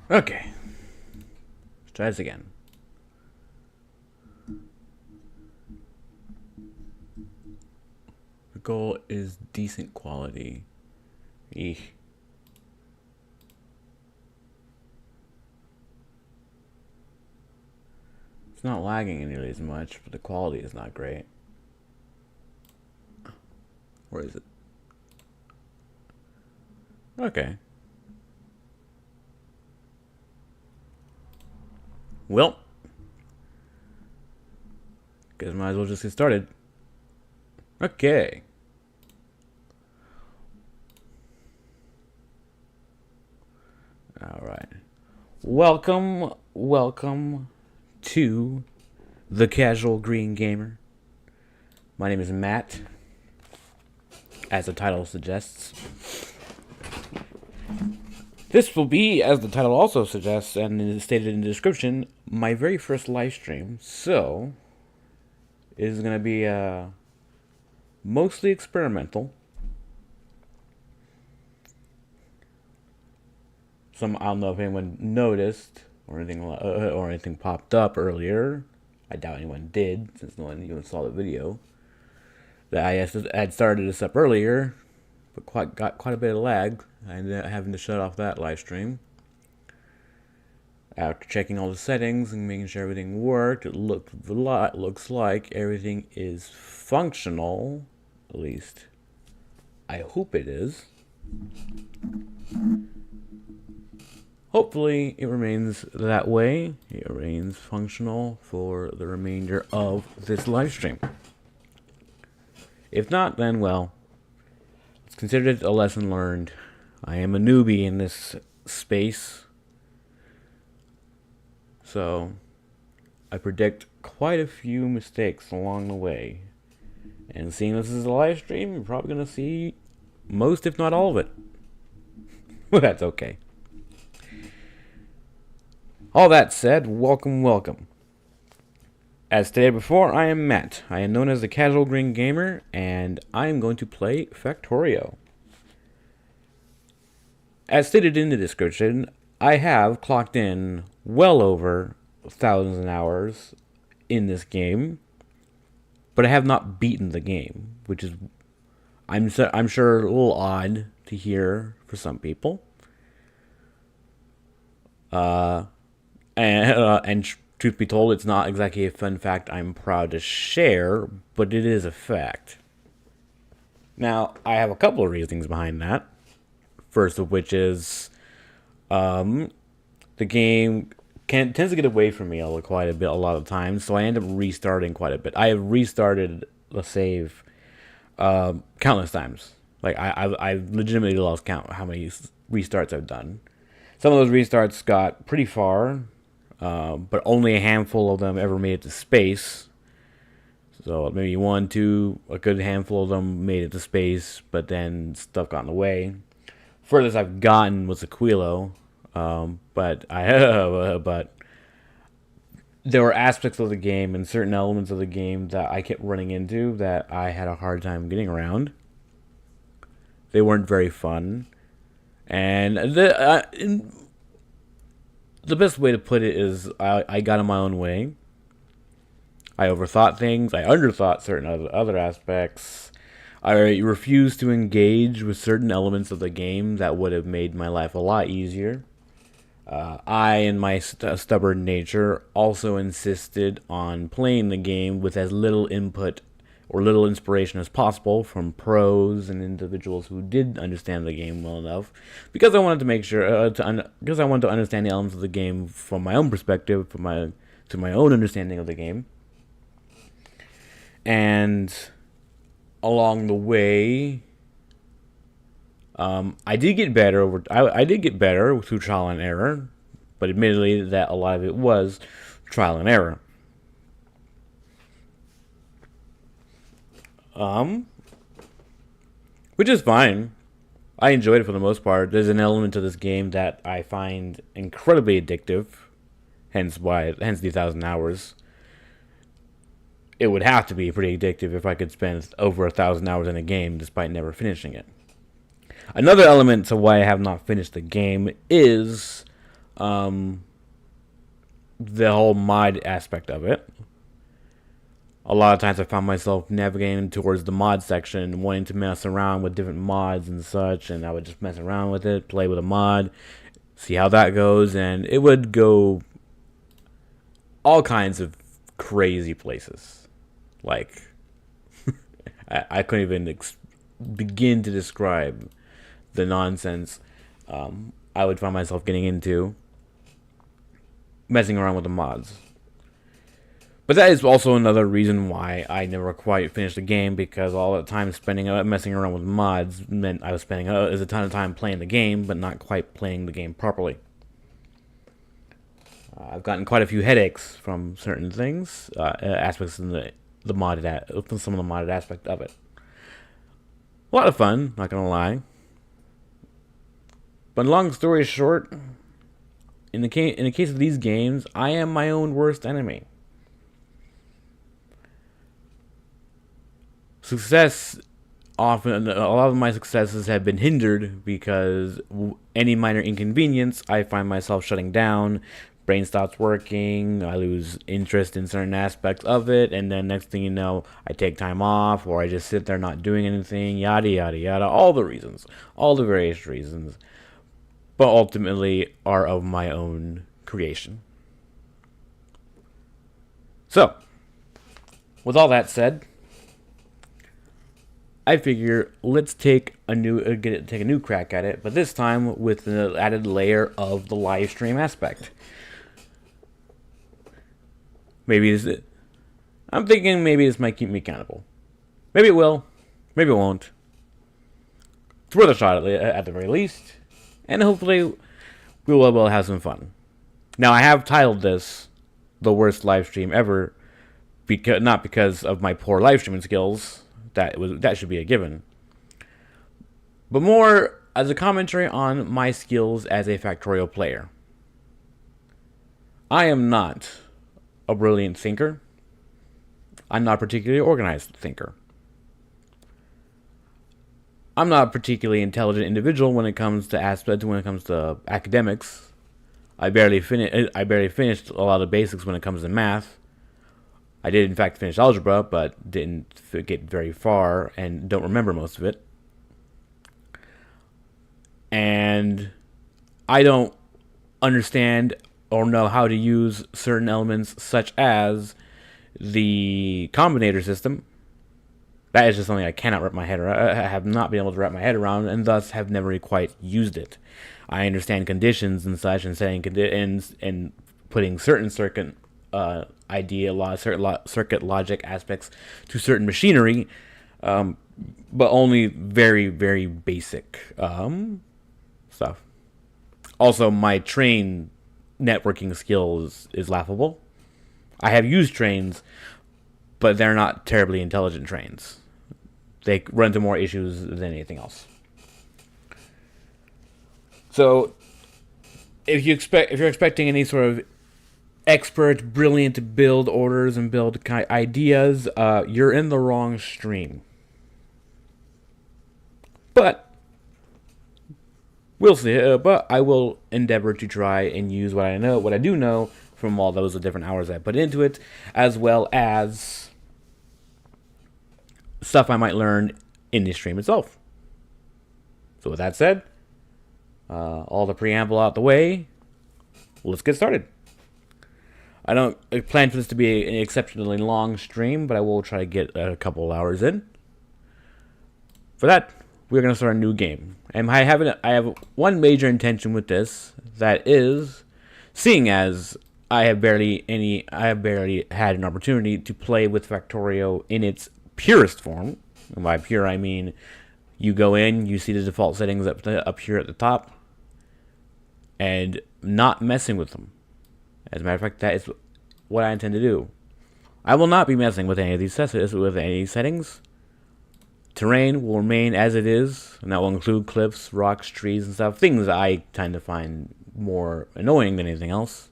Okay. Let's try this again. The goal is decent quality. Eesh. It's not lagging nearly as much, but the quality is not great. Where is it? Okay. Well, guess might as well just get started. Okay. Alright. Welcome to the Casual Green Gamer. My name is Matt, as the title suggests. This will be, as the title also suggests and is stated in the description, my very first live stream. So, it is going to be mostly experimental. I don't know if anyone noticed or anything popped up earlier. I doubt anyone did, since no one even saw the video. That I had started this up earlier, but got quite a bit of lag. I ended up having to shut off that live stream. After checking all the settings and making sure everything worked, it looks like everything is functional. At least, I hope it is. Hopefully, it remains that way. It remains functional for the remainder of this live stream. If not, then, well, let's consider it a lesson learned. I am a newbie in this space. So, I predict quite a few mistakes along the way. And seeing this is a live stream, you're probably going to see most, if not all of it. Well, that's okay. All that said, welcome. As stated before, I am Matt. I am known as the Casual Green Gamer, and I am going to play Factorio. As stated in the description, I have clocked in well over thousands of hours in this game, but I have not beaten the game, which is, I'm sure, a little odd to hear for some people. And truth be told, it's not exactly a fun fact I'm proud to share, but it is a fact. Now, I have a couple of reasons behind that. First of which is, the game tends to get away from me quite a bit a lot of times, so I end up restarting quite a bit. I have restarted the save countless times. Like I've legitimately lost count how many restarts I've done. Some of those restarts got pretty far, but only a handful of them ever made it to space. So maybe a good handful of them made it to space, but then stuff got in the way. Furthest I've gotten was Aquilo, but there were aspects of the game and certain elements of the game that I kept running into that I had a hard time getting around. They weren't very fun, and the best way to put it is I got in my own way. I overthought things. I underthought certain other aspects. I refused to engage with certain elements of the game that would have made my life a lot easier. I, in my stubborn nature, also insisted on playing the game with as little input or little inspiration as possible from pros and individuals who did understand the game well enough, because I wanted to make sure because I wanted to understand the elements of the game from my own perspective, to my own understanding of the game. And along the way, I did get better I did get better through trial and error, but admittedly that a lot of it was trial and error. Which is fine. I enjoyed it for the most part. There's an element to this game that I find incredibly addictive, hence the 1,000 hours. It would have to be pretty addictive if I could spend over 1,000 hours in a game despite never finishing it. Another element to why I have not finished the game is the whole mod aspect of it. A lot of times I found myself navigating towards the mod section, wanting to mess around with different mods and such, and I would just mess around with it, play with a mod, see how that goes, and it would go all kinds of crazy places. Like, I couldn't even begin to describe the nonsense I would find myself getting into messing around with the mods. But that is also another reason why I never quite finished the game, because all the time spending messing around with mods meant I was spending a ton of time playing the game, but not quite playing the game properly. I've gotten quite a few headaches from certain things, aspects in the modded, from some of the modded aspect of it. A lot of fun, not gonna lie. But long story short, in the case of these games, I am my own worst enemy. Success, often, a lot of my successes have been hindered because any minor inconvenience, I find myself shutting down, brain stops working, I lose interest in certain aspects of it, and then next thing you know, I take time off, or I just sit there not doing anything, yada yada yada, all the reasons, all the various reasons, but ultimately are of my own creation. So, with all that said, I figure let's take a new crack at it, but this time with the added layer of the live stream aspect. I'm thinking maybe this might keep me accountable. Maybe it will, maybe it won't. It's worth a shot at the very least, and hopefully we will have some fun. Now, I have titled this the worst live stream ever, not because of my poor live streaming skills. That should be a given, but more as a commentary on my skills as a Factorio player. I am not a brilliant thinker. I'm not a particularly organized thinker. I'm not a particularly intelligent individual when it comes to academics. I barely finished a lot of basics when it comes to math. I did, in fact, finish algebra, but didn't get very far and don't remember most of it. And I don't understand or know how to use certain elements, such as the combinator system. That is just something I cannot wrap my head around. I have not been able to wrap my head around, and thus have never quite used it. I understand conditions and such, and setting and putting certain circuit circuit logic aspects to certain machinery, but only very, very basic stuff. Also, my train networking skills is laughable. I have used trains, but they're not terribly intelligent trains. They run into more issues than anything else. So, if you're expecting any sort of expert, brilliant build orders and build ideas, you're in the wrong stream. But we'll see. But I will endeavor to try and use what I do know from all those different hours I put into it, as well as stuff I might learn in the stream itself. So with that said, all the preamble out the way, let's get started. I don't plan for this to be an exceptionally long stream, but I will try to get a couple hours in. For that, we're going to start a new game. And I have one major intention with this, that is, seeing as I have barely had an opportunity to play with Factorio in its purest form. And by pure, I mean you go in, you see the default settings up here at the top, and not messing with them. As a matter of fact, that is what I intend to do. I will not be messing with any of these settings. Terrain will remain as it is, and that will include cliffs, rocks, trees, and stuff. Things I tend to find more annoying than anything else.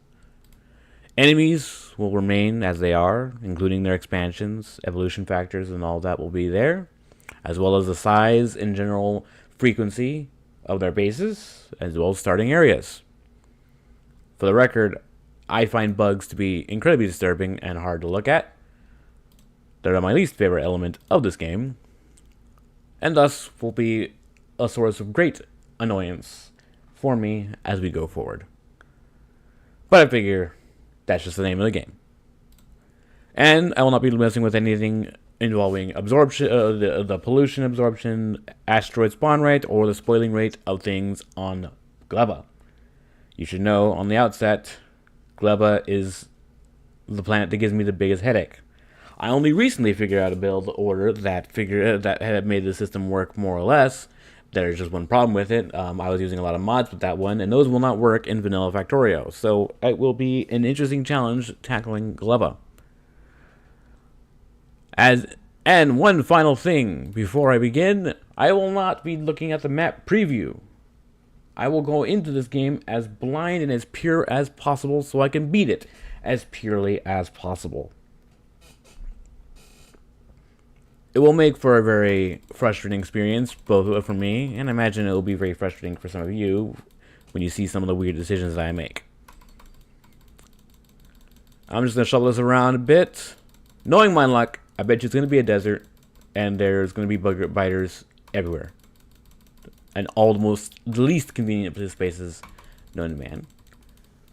Enemies will remain as they are, including their expansions, evolution factors, and all that will be there, as well as the size and general frequency of their bases, as well as starting areas. For the record, I find bugs to be incredibly disturbing and hard to look at. They're my least favorite element of this game, and thus will be a source of great annoyance for me as we go forward. But I figure that's just the name of the game. And I will not be messing with anything involving absorption, the pollution absorption, asteroid spawn rate, or the spoiling rate of things on Gleba. You should know on the outset, Gleba is the planet that gives me the biggest headache. I only recently figured out a build order that had made the system work more or less. There's just one problem with it. I was using a lot of mods with that one, and those will not work in vanilla Factorio. So it will be an interesting challenge tackling Gleba. And one final thing before I begin, I will not be looking at the map preview. I will go into this game as blind and as pure as possible so I can beat it as purely as possible. It will make for a very frustrating experience, both for me, and I imagine it will be very frustrating for some of you when you see some of the weird decisions that I make. I'm just going to shuffle this around a bit. Knowing my luck, I bet you it's going to be a desert, and there's going to be bug biters everywhere. And almost the least convenient spaces known to man.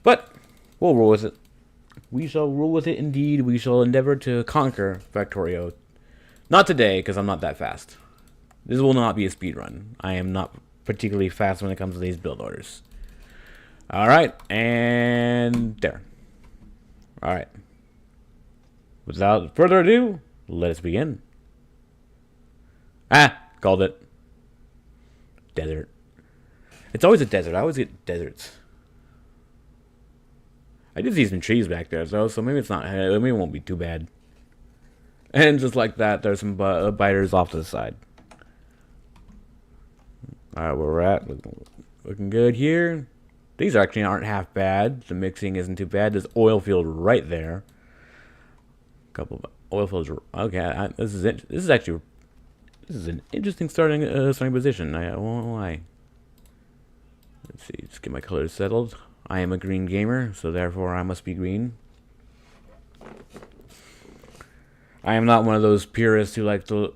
But we'll roll with it. We shall rule with it indeed. We shall endeavor to conquer Factorio. Not today, because I'm not that fast. This will not be a speed run. I am not particularly fast when it comes to these build orders. Alright, and there. Alright. Without further ado, let us begin. Called it. Desert. It's always a desert. I always get deserts. I did see some trees back there, though, so maybe it's not. Maybe it won't be too bad. And just like that, there's some biters off to the side. Alright, where we're at. Looking good here. These actually aren't half bad. The mixing isn't too bad. There's oil field right there. Couple of oil fields. Okay, this is it. This is an interesting starting position. I won't lie. Let's see. Just get my colors settled. I am a green gamer, so therefore I must be green. I am not one of those purists who like to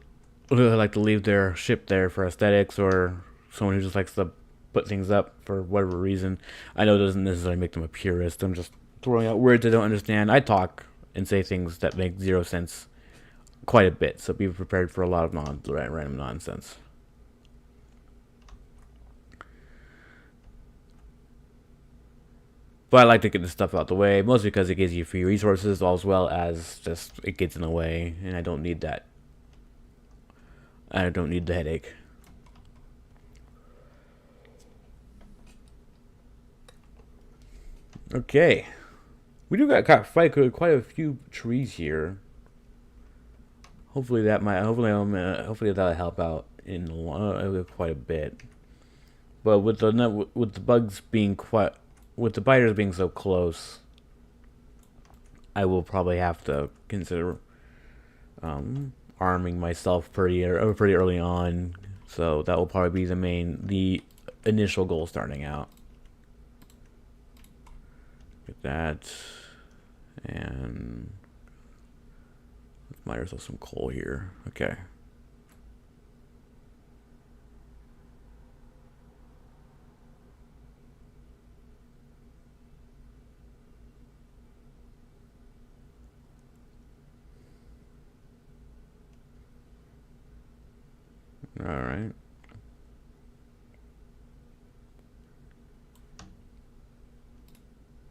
leave their ship there for aesthetics, or someone who just likes to put things up for whatever reason. I know it doesn't necessarily make them a purist. I'm just throwing out words I don't understand. I talk and say things that make zero sense quite a bit, so be prepared for a lot of random nonsense. But I like to get this stuff out the way, mostly because it gives you free resources, as well as just it gets in the way, and I don't need that. I don't need the headache. Okay, we do got quite a few trees here. Hopefully that'll help out in quite a bit. But with the bugs being with the biters being so close, I will probably have to consider arming myself pretty early on. So that will probably be the initial goal starting out. Get that, and let's mine ourselves some coal here. Okay. All right.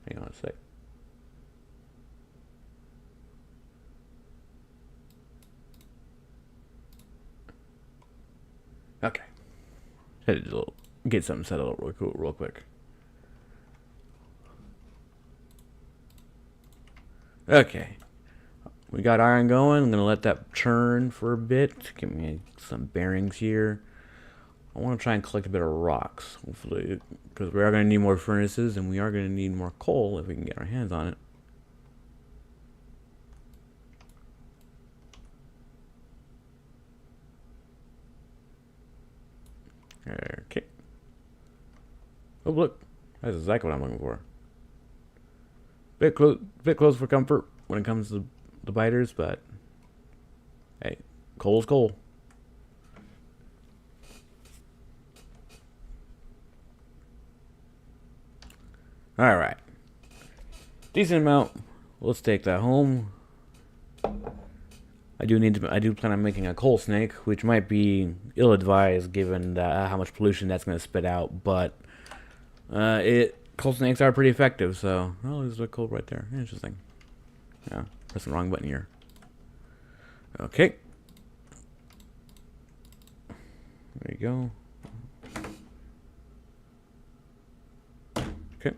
Hang on a sec. Okay. Had to get something settled real quick. Okay. We got iron going. I'm going to let that churn for a bit. Give me some bearings here. I want to try and collect a bit of rocks, hopefully, because we are going to need more furnaces, and we are going to need more coal if we can get our hands on it. Okay. Oh, look. That's exactly what I'm looking for. bit close for comfort when it comes to the biters, but hey, coal's coal. All right, decent amount. Let's take that home. I do plan on making a coal snake, which might be ill-advised given how much pollution that's going to spit out. But coal snakes are pretty effective. So, oh, there's a coal right there. Interesting. Yeah, press the wrong button here. Okay. There you go. Okay.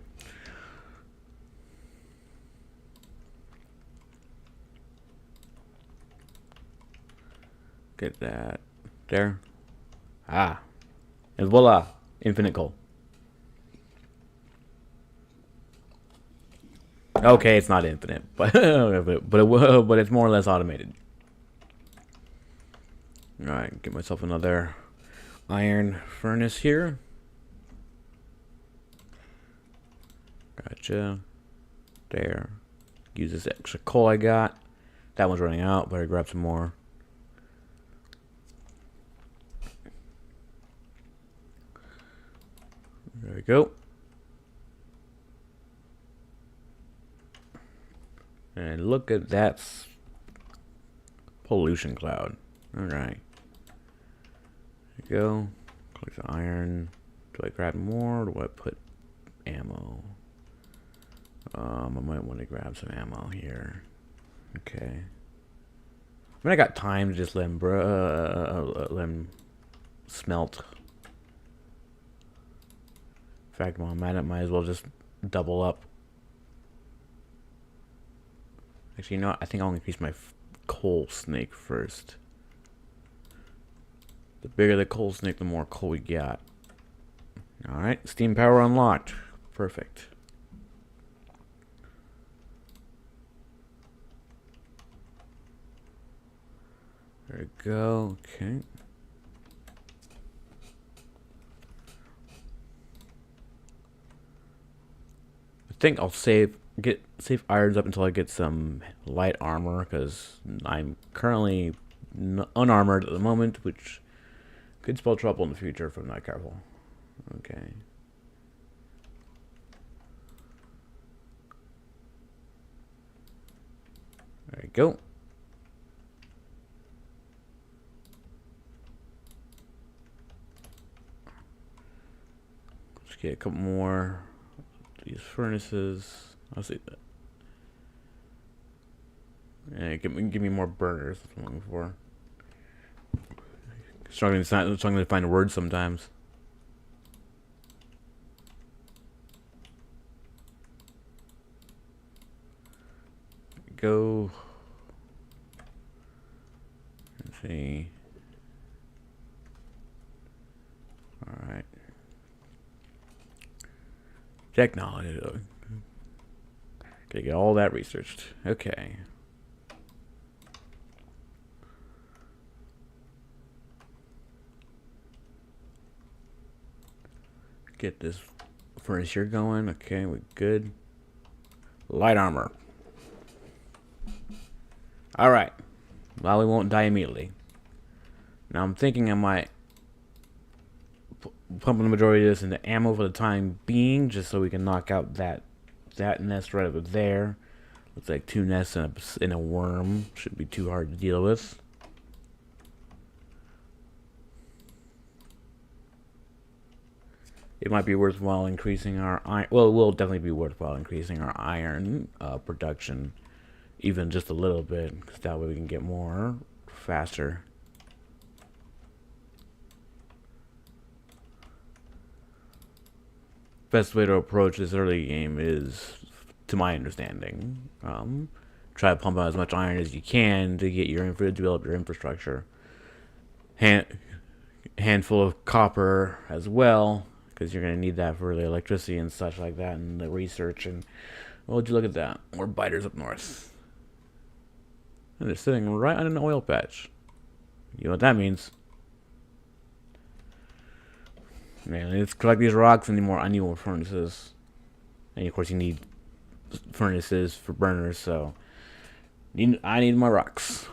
Get that there. Ah. And voila. Infinite coal. Okay, it's not infinite, but but it's more or less automated. All right, get myself another iron furnace here. Gotcha. There. Use this extra coal I got. That one's running out. Better grab some more. There we go. And look at that pollution cloud. Alright. There you go. Click the iron. Do I grab more or do I put ammo? I might want to grab some ammo here. Okay. I mean, I got time to just let him smelt. In fact, while I'm at it, might as well just double up. Actually, you know what? I think I'll increase my coal snake first. The bigger the coal snake, the more coal we got. Alright, steam power unlocked. Perfect. There we go. Okay. I think I'll save irons up until I get some light armor, because I'm currently unarmored at the moment, which could spell trouble in the future if I'm not careful. Okay. There you go. Let's get a couple more of these furnaces. I'll see that. Yeah, give me more burners. That's what I'm looking for. Struggling to find a word sometimes. Go. Let's see. All right. Technology. Gotta get all that researched. Okay. Get this furnace here going. Okay, we're good. Light armor. Alright. Well, we won't die immediately. Now I'm thinking I might pump the majority of this into ammo for the time being, just so we can knock out that nest right over there. Looks like 2 nests in a worm. Shouldn't be too hard to deal with. It might be worthwhile increasing our iron. Well, it will definitely be worthwhile increasing our iron production, even just a little bit, because that way we can get more faster. Best way to approach this early game is, to my understanding, try to pump out as much iron as you can to get to develop your infrastructure. Handful of copper as well, because you're going to need that for the electricity and such like that, and the research. And well, would you look at that? More biters up north. And they're sitting right on an oil patch. You know what that means? Man, let's collect these rocks and I need more furnaces. And of course you need furnaces for burners, so I need my rocks.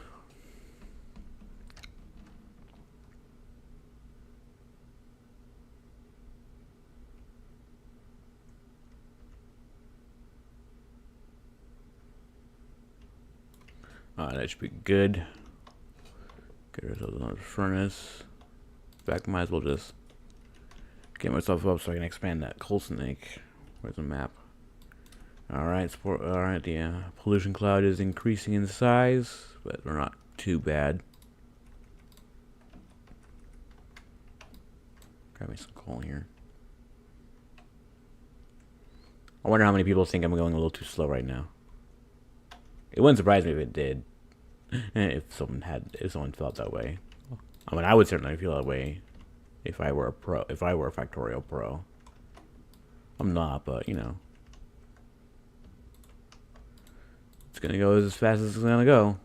That should be good. Get ourselves another furnace. In fact, might as well just get myself up so I can expand that coal snake. Where's the map? Alright, alright, the pollution cloud is increasing in size, but they're not too bad. Grab me some coal here. I wonder how many people think I'm going a little too slow right now. It wouldn't surprise me if it did. If someone felt that way. I mean, I would certainly feel that way if I were a pro, if I were a Factorio pro. I'm not, but you know. It's gonna go as fast as it's gonna go.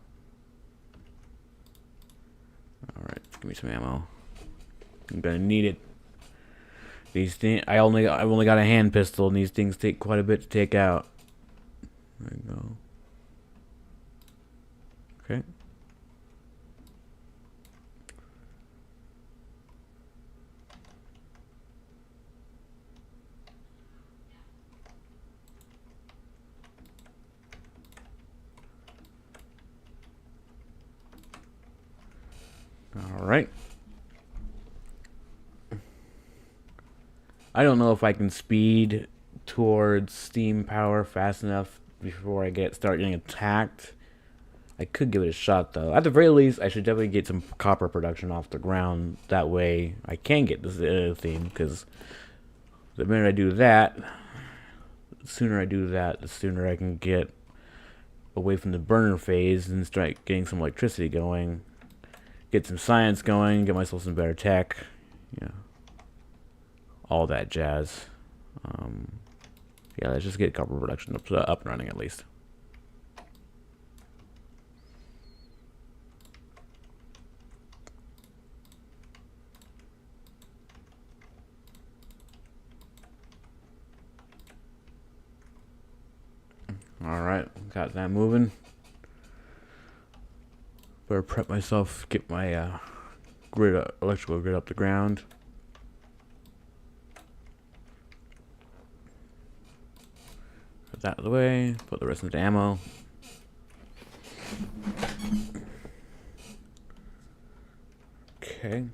Alright, give me some ammo. I'm gonna need it. These things, I've only got a hand pistol, and these things take quite a bit to take out. There you go. Okay. All right. I don't know if I can speed towards steam power fast enough before I start getting attacked. I could give it a shot, though. At the very least, I should definitely get some copper production off the ground. That way, I can get this theme, because the minute I do that, the sooner I do that, the sooner I can get away from the burner phase and start getting some electricity going. Get some science going, get myself some better tech. Yeah. All that jazz. Yeah, let's just get copper production up and running at least. Alright, got that moving. Better prep myself, get my electrical grid up the ground. Put that out of the way, put the rest into ammo. Okay.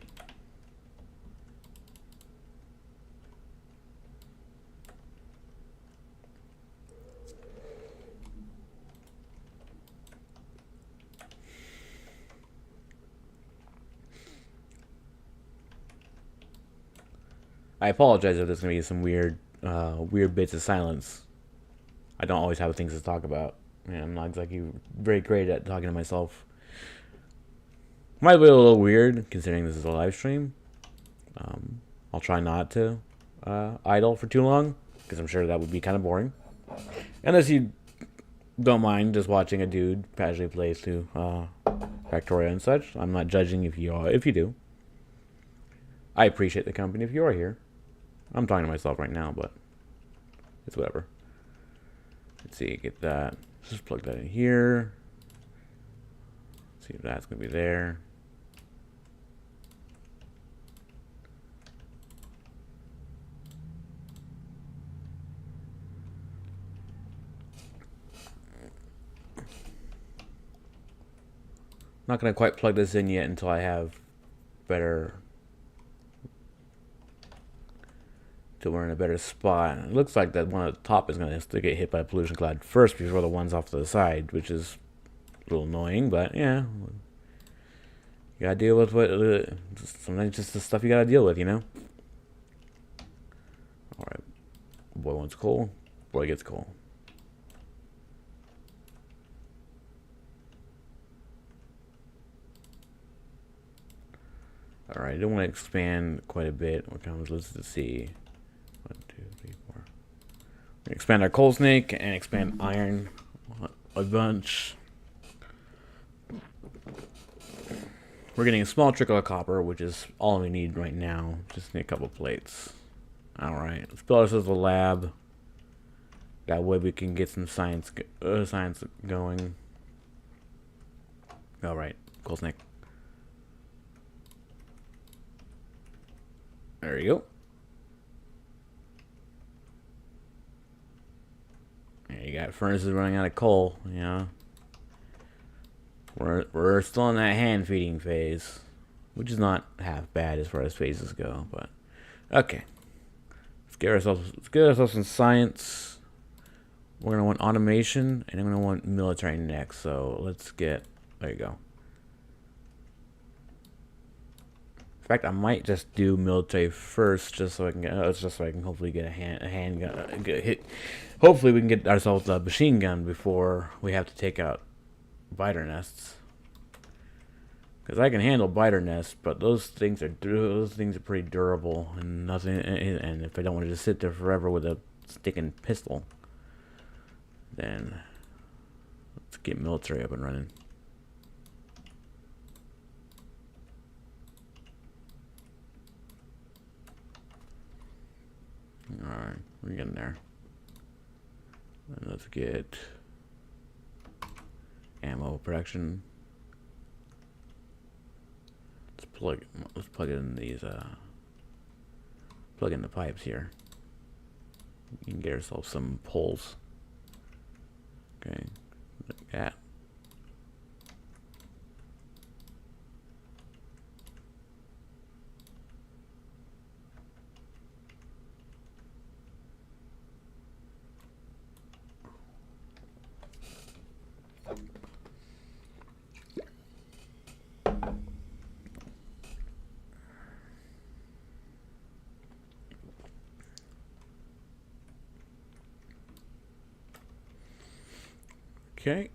I apologize if there's gonna be some weird bits of silence. I don't always have things to talk about. I'm not exactly very great at talking to myself. Might be a little weird considering this is a live stream. I'll try not to idle for too long because I'm sure that would be kind of boring. Unless you don't mind just watching a dude casually play through Factorio and such. I'm not judging if you do. I appreciate the company if you are here. I'm talking to myself right now, but it's whatever. Let's see, get that. Let's just plug that in here. Let's see if that's gonna be there. Not gonna quite plug this in yet until I have better. Till we're in a better spot. It looks like that one at the top is going to get hit by a pollution cloud first before the ones off to the side, which is a little annoying, but yeah. You gotta deal with what, sometimes just the stuff you gotta deal with, you know? Alright. Boy wants coal, boy gets coal. Alright, I don't want to expand quite a bit. What comes, let's see. 1, 2, 3, 4. We're gonna expand our coal snake and expand iron a bunch. We're getting a small trickle of copper, which is all we need right now. Just need a couple plates. Alright, let's build ourselves a lab. That way we can get some science going. All right, cool snake. There you go. You got furnaces running out of coal, you know. We're still in that hand feeding phase, which is not half bad as far as phases go, but okay. Let's get ourselves some science. We're gonna want automation, and I'm gonna want military next. So let's get, there you go. In fact, I might just do military first, just so I can get, hopefully get a handgun, hopefully we can get ourselves a machine gun before we have to take out biter nests. Because I can handle biter nests, but those things are pretty durable and nothing. And if I don't want to just sit there forever with a sticking pistol, then let's get military up and running. Alright, we're getting there. And let's get ammo production. Let's plug in these plug in the pipes here. You can get ourselves some poles. Okay, like that. Okay,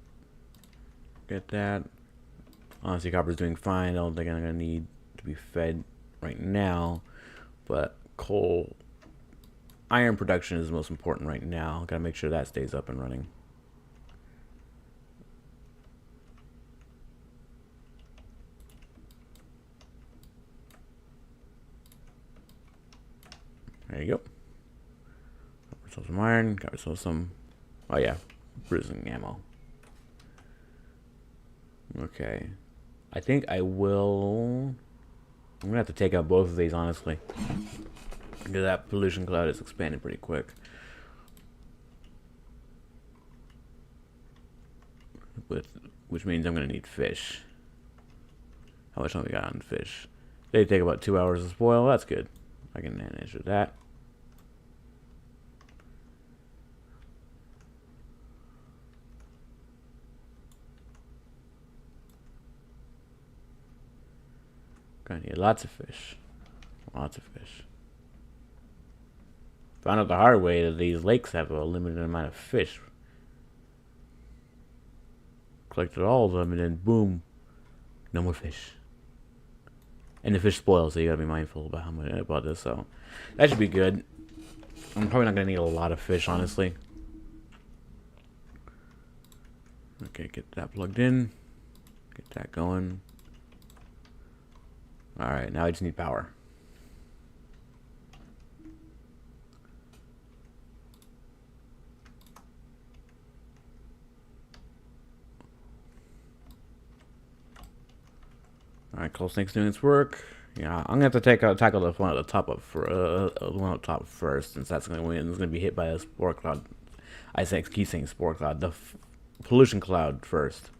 get that. Honestly, copper's doing fine. I don't think I'm gonna need to be fed right now, but coal, iron production is the most important right now. Gotta make sure that stays up and running. There you go. Got ourselves some iron. Got ourselves some. Oh yeah, bruising ammo. Okay, I think I will. I'm gonna have to take out both of these, honestly, because that pollution cloud is expanding pretty quick. Which means I'm gonna need fish. How much time we got on fish? They take about 2 hours to spoil. That's good. I can manage with that. Gonna need lots of fish. Lots of fish. Found out the hard way that these lakes have a limited amount of fish. Collected all of them and then boom, no more fish. And the fish spoil, so you gotta be mindful about how much about this. So that should be good. I'm probably not gonna need a lot of fish, honestly. Okay, get that plugged in. Get that going. Alright, now I just need power. Alright, Coal Snake's doing its work. Yeah, I'm gonna have to tackle the one at the top top first, since that's gonna win. It's gonna be hit by a spore cloud. Keep saying spore cloud. The pollution cloud first.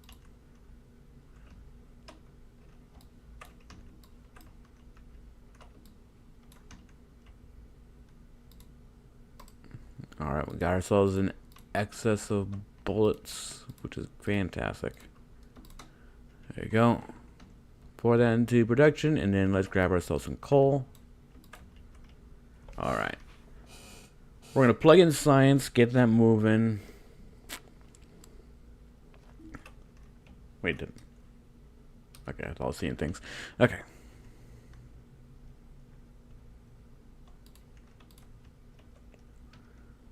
Alright, we got ourselves an excess of bullets, which is fantastic. There you go. Pour that into production, and then let's grab ourselves some coal. Alright. We're going to plug in science, get that moving. Wait, okay, I was seeing things. Okay.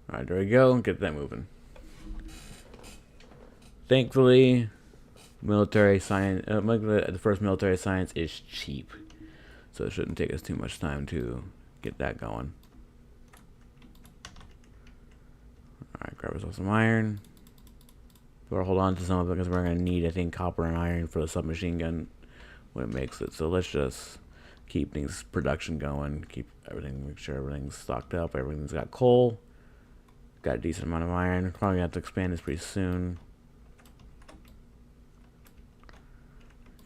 Alright, there we go. Get that moving. Thankfully, military science, the first military science is cheap. So it shouldn't take us too much time to get that going. Alright, Grab ourselves some iron. Or hold on to some of it because we're going to need, I think, copper and iron for the submachine gun when it makes it. So let's just keep things production going. Keep everything, make sure everything's stocked up. Everything's got coal. Got a decent amount of iron. Probably gonna have to expand this pretty soon.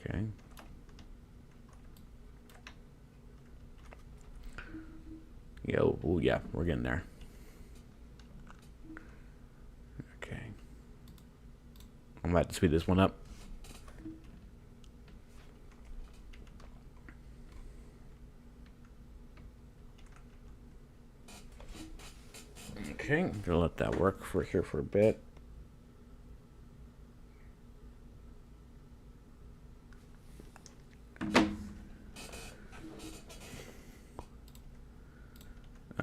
Okay. Yo, ooh, yeah, we're getting there. Okay. I'm about to speed this one up. Okay, I'm gonna let that work for here for a bit.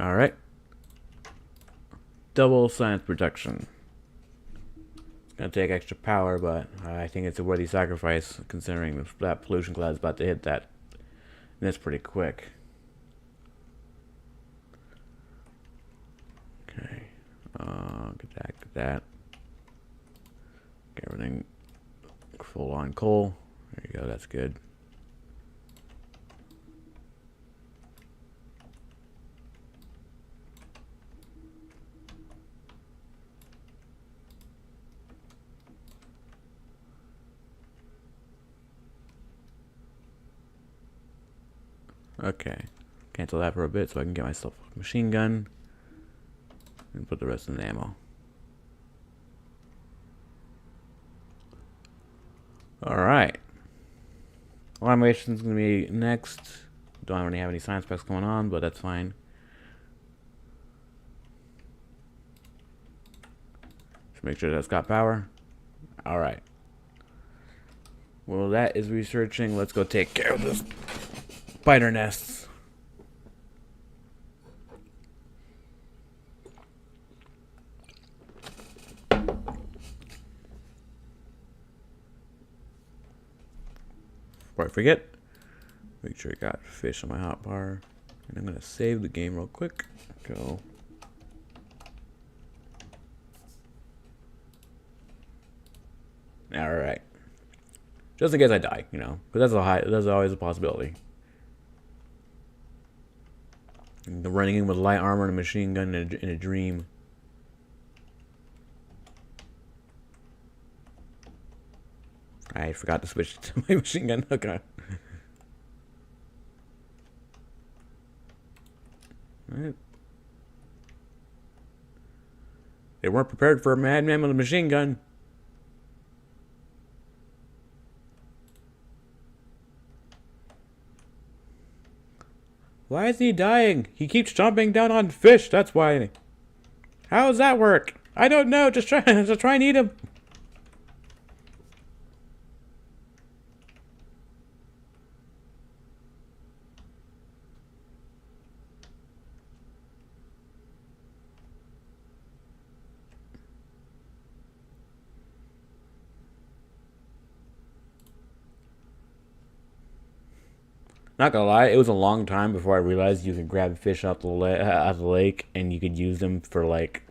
All right. Double science protection. It's gonna take extra power, but I think it's a worthy sacrifice considering that pollution cloud is about to hit that. And that's pretty quick. Okay. Get that. Get everything full on coal. There you go, that's good. Okay. Cancel that for a bit so I can get myself a machine gun. And put the rest in the ammo. Alright. Automation's gonna be next. Don't really have any science packs going on, but that's fine. Just make sure that's got power. Alright. Well, that is researching. Let's go take care of this spider nests. Before I forget, make sure I got fish on my hotbar. And I'm gonna save the game real quick. Go. Alright. Just in case I die, you know, because that's always a possibility. The running in with light armor and a machine gun in a dream. I forgot to switch to my machine gun. Okay. Alright. They weren't prepared for a madman with a machine gun. Why is he dying? He keeps jumping down on fish, that's why. How does that work? I don't know, just try and eat him. Not gonna lie, it was a long time before I realized you could grab fish out the lake and you could use them for like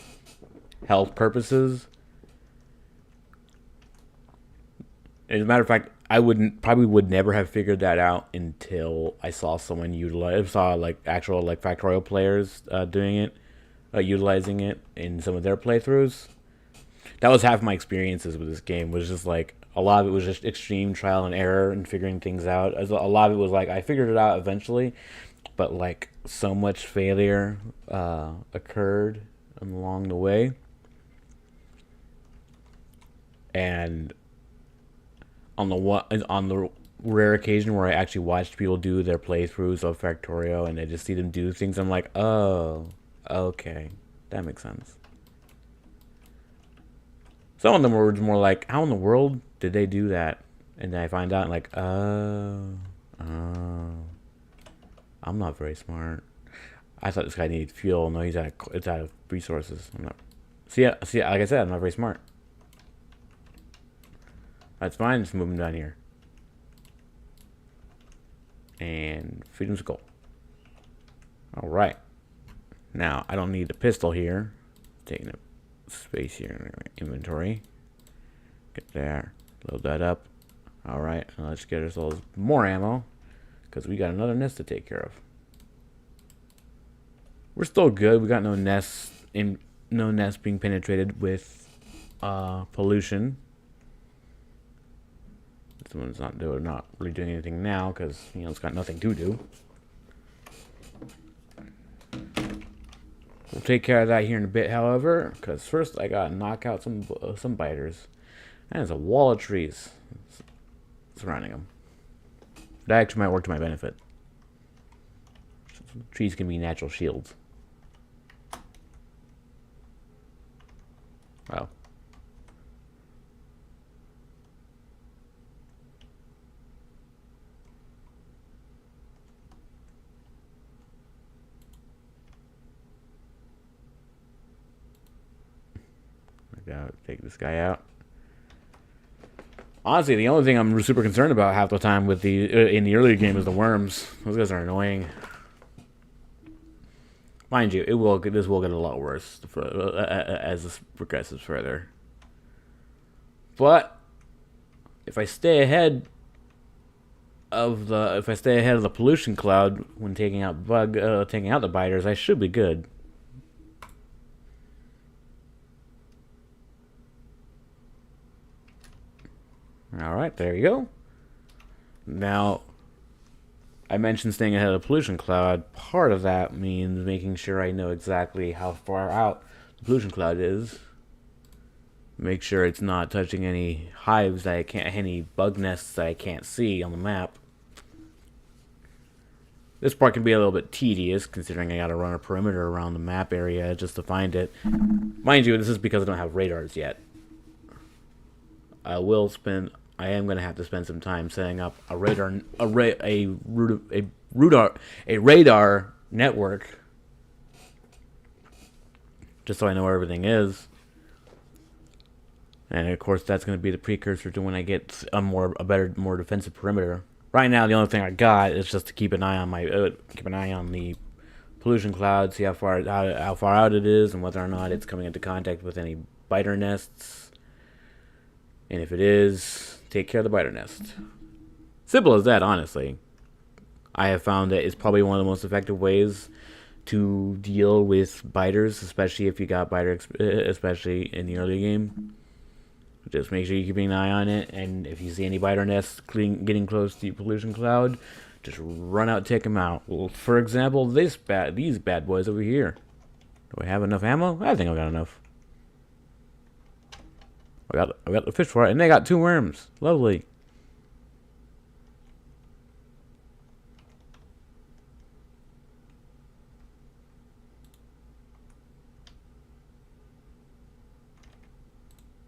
health purposes. As a matter of fact, I probably would never have figured that out until I saw someone saw like actual like Factorio players doing it, utilizing it in some of their playthroughs. That was half my experiences with this game. Was just like a lot of it was just extreme trial and error and figuring things out. As a lot of it was like I figured it out eventually, but like so much failure occurred along the way, and on the rare occasion where I actually watched people do their playthroughs of Factorio and I just see them do things, I'm like, oh, okay, that makes sense. Some of them were more like, how in the world did they do that? And then I find out, like, oh, I'm not very smart. I thought this guy needed fuel. No, it's out of resources. I'm not. See, like I said, I'm not very smart. That's fine. Just move him down here. And freedom's a goal. All right. Now I don't need the pistol here. Taking it. space here. Inventory. Get there. Load that up. Alright, let's get ourselves more ammo, because we got another nest to take care of. We're still good. We got no nests being penetrated with pollution. This one's not really doing anything now, because it's got nothing to do. We'll take care of that here in a bit, however, because first I gotta knock out some biters. And there's a wall of trees surrounding them. That actually might work to my benefit. Trees can be natural shields. Wow. I gotta take this guy out. Honestly, the only thing I'm super concerned about half the time with in the earlier game is the worms. Those guys are annoying. Mind you, this will get a lot worse as this progresses further. But if I stay ahead of the pollution cloud when taking out the biters, I should be good. Alright, there you go. Now, I mentioned staying ahead of the pollution cloud. Part of that means making sure I know exactly how far out the pollution cloud is. Make sure it's not touching any hives that I can't, any bug nests that I can't see on the map. This part can be a little bit tedious, considering I gotta run a perimeter around the map area just to find it. Mind you, this is because I don't have radars yet. I am going to have to spend some time setting up a radar network, just so I know where everything is. And of course, that's going to be the precursor to when I get more defensive perimeter. Right now, the only thing I got is just to keep an eye on the pollution cloud, see how far out it is, and whether or not it's coming into contact with any biter nests. And if it is, take care of the biter nest. Simple as that, honestly. I have found that it's probably one of the most effective ways to deal with biters, especially if you got especially in the early game. Just make sure you're keeping an eye on it, and if you see any biter nests getting close to the pollution cloud, just run out, take them out. Well, for example, these bad boys over here. Do I have enough ammo? I think I got enough. I got the fish for it, and they got 2 worms. Lovely.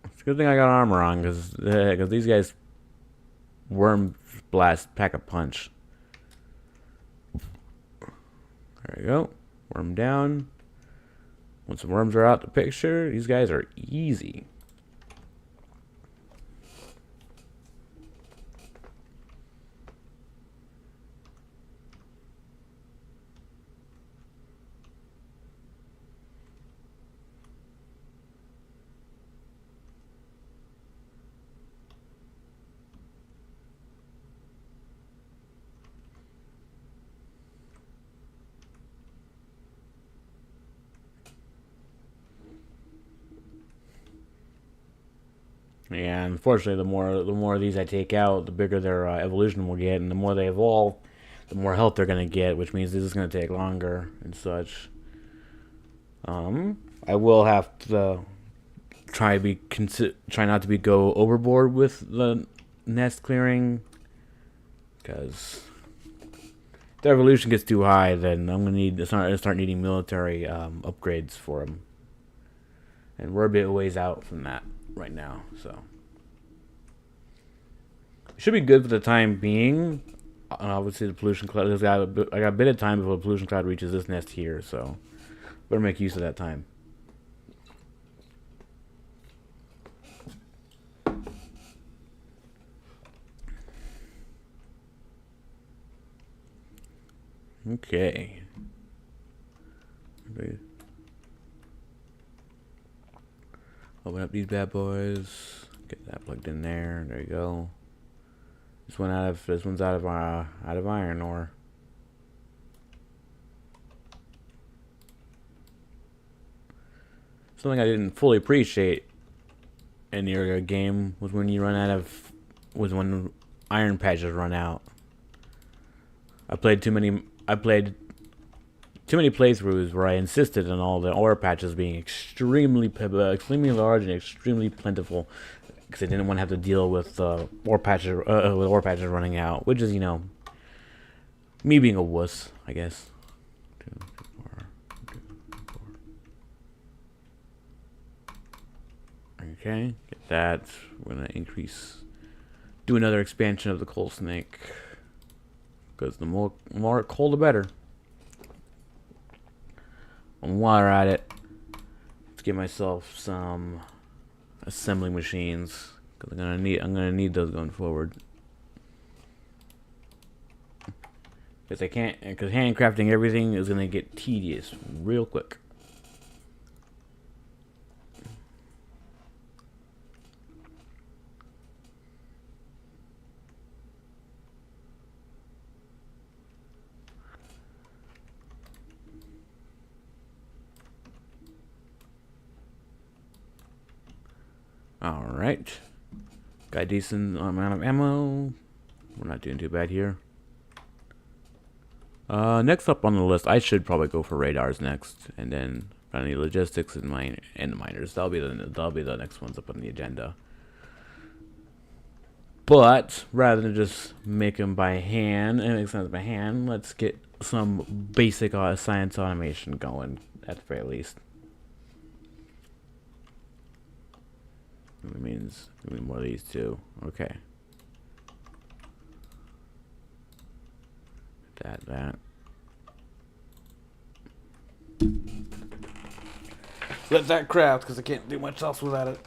It's a good thing I got armor on, because these guys worm blast pack a punch. There we go. Worm down. Once the worms are out the picture, these guys are easy. Yeah, unfortunately, the more of these I take out, the bigger their evolution will get, and the more they evolve, the more health they're gonna get, which means this is gonna take longer and such. I will have to try not to go overboard with the nest clearing, because if the evolution gets too high, then I'm gonna start needing military upgrades for them, and we're a bit ways out from that right now, so it should be good for the time being. Obviously, the pollution cloud I got a bit of time before the pollution cloud reaches this nest here, so better make use of that time. Okay. Open up these bad boys. Get that plugged in there. There you go. This one's out of iron ore. Something I didn't fully appreciate in your game was when when iron patches run out. I played too many playthroughs where I insisted on all the ore patches being extremely large and extremely plentiful, because I didn't want to have to deal with ore patches running out, which is, you know, me being a wuss, I guess. 2, 4, 2, 4. Okay, get that. We're gonna do another expansion of the coal snake, because the more coal, the better. And while we're at it, let's get myself some assembling machines, because I'm gonna need those going forward. Because handcrafting everything is gonna get tedious real quick. Alright. Got a decent amount of ammo. We're not doing too bad here. Next up on the list, I should probably go for radars next, and then finally logistics and the miners. That'll be the next ones up on the agenda. But rather than just make them by hand, let's get some basic science automation going at the very least. It means more of these too. Okay. That. Let that craft, because I can't do much else without it.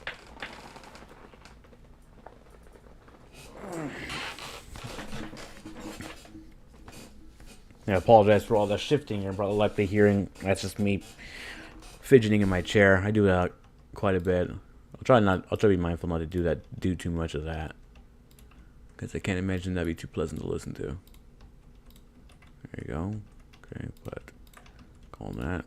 I apologize for all the shifting you're probably likely hearing. That's just me fidgeting in my chair. I do that quite a bit. I'll try to be mindful not to do too much of that, because I can't imagine that'd be too pleasant to listen to. There you go. Okay, but call that.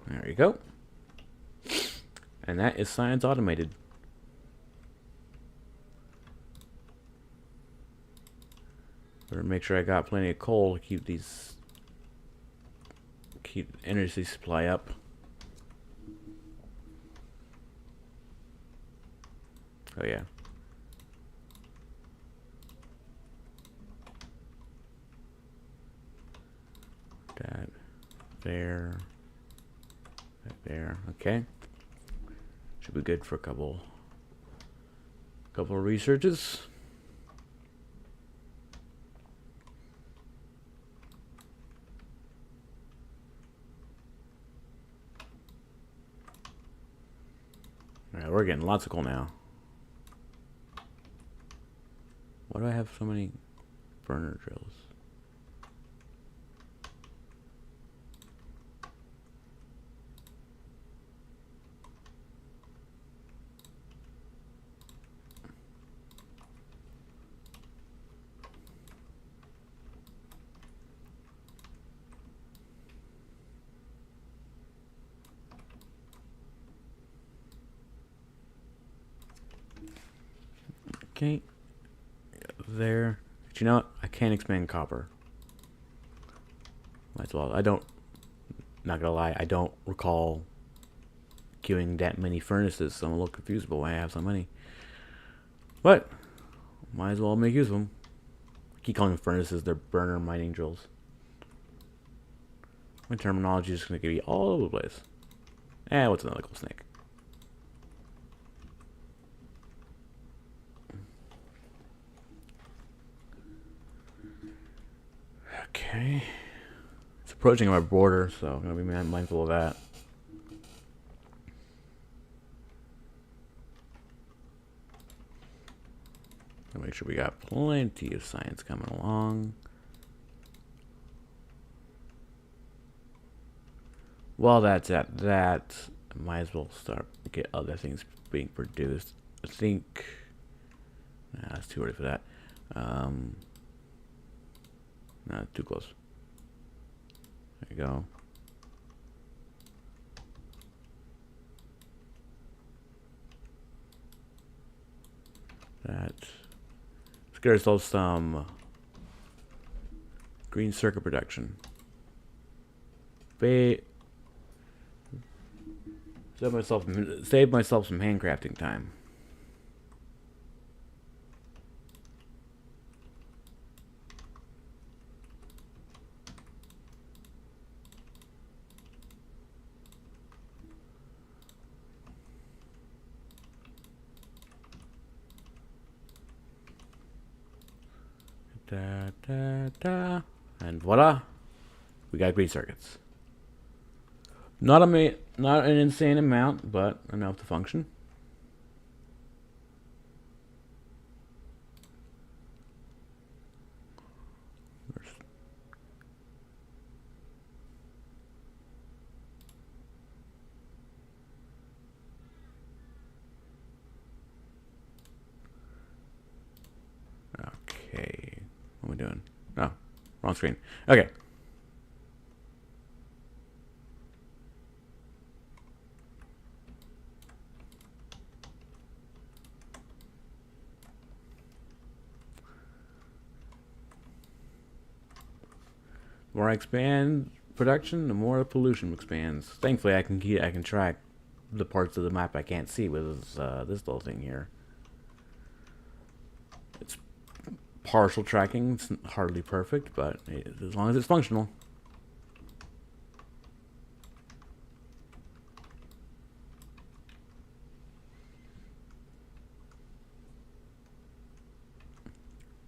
There you go. And that is science automated. Better make sure I got plenty of coal to keep energy supply up. Oh yeah. That there. That there. Okay. Should be good for a couple of researches. Alright, we're getting lots of coal now. Why do I have so many burner drills? Okay. There. But you know what? I can't expand copper. Might as well. Not gonna lie, I don't recall queuing that many furnaces, so I'm a little confused about why I have so many. But might as well make use of them. I keep calling them furnaces, they're burner mining drills. My terminology is gonna be all over the place. What's another coal snake? Okay. It's approaching my border, so I'm going to be mindful of that. Make sure we got plenty of science coming along. While that's at that, I might as well start get other things being produced. I think it's too early for that. No, too close. There you go. That. Let's get ourselves some green circuit production. Save myself some handcrafting time. And voila, we got green circuits. Not an insane amount, but enough to function. Okay, what are we doing? Oh, wrong screen. Okay. The more I expand production, the more the pollution expands. Thankfully, I can track the parts of the map I can't see with this little thing here. It's partial tracking. It's hardly perfect, but as long as it's functional.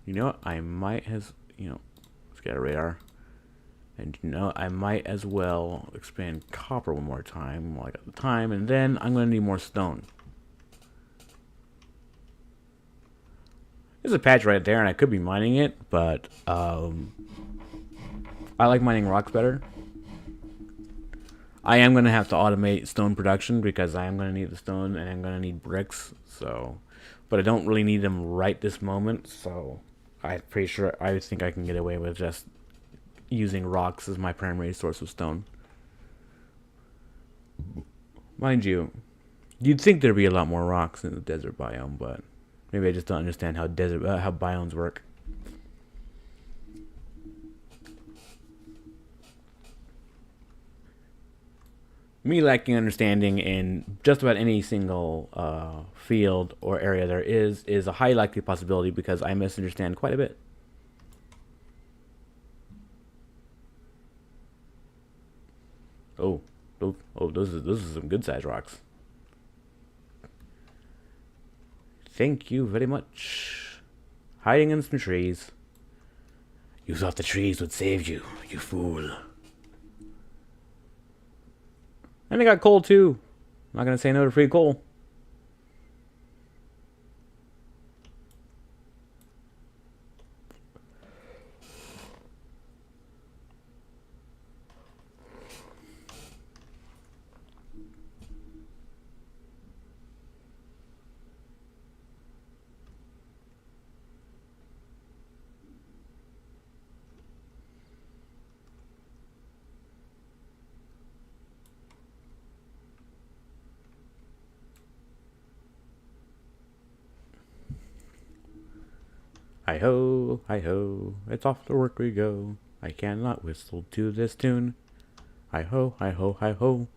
You know what? I might let's get a radar. And I might as well expand copper one more time while I got the time, and then I'm going to need more stone. There's a patch right there, and I could be mining it, but I like mining rocks better. I am going to have to automate stone production because I am going to need the stone and I'm going to need bricks. So, but I don't really need them right this moment, so I'm pretty sure I think I can get away with just using rocks as my primary source of stone. Mind you, you'd think there'd be a lot more rocks in the desert biome, but maybe I just don't understand how how biomes work. Me lacking understanding in just about any single field or area there is a high likely possibility because I misunderstand quite a bit. Oh, those are some good sized rocks. Thank you very much. Hiding in some trees. You thought the trees would save you, you fool. And I got coal too. I'm not gonna say no to free coal. Hi-ho, hi-ho, it's off to work we go. I cannot whistle to this tune. Hi-ho, hi-ho, hi-ho.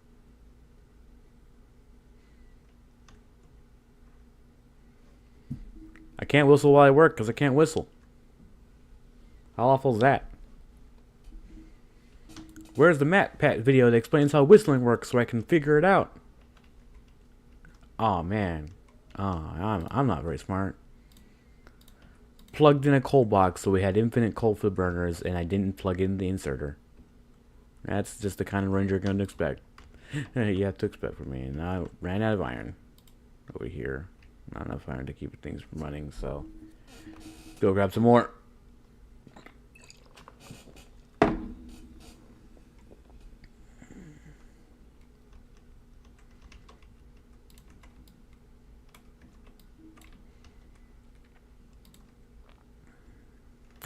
I can't whistle while I work because I can't whistle. How awful is that? Where's the MatPat video that explains how whistling works so I can figure it out? Oh man. Oh, I'm not very smart. Plugged in a coal box so we had infinite coal for the burners and I didn't plug in the inserter. That's just the kind of range you're going to expect. You have to expect from me. And I ran out of iron over here. Not enough iron to keep things running, so Go grab some more.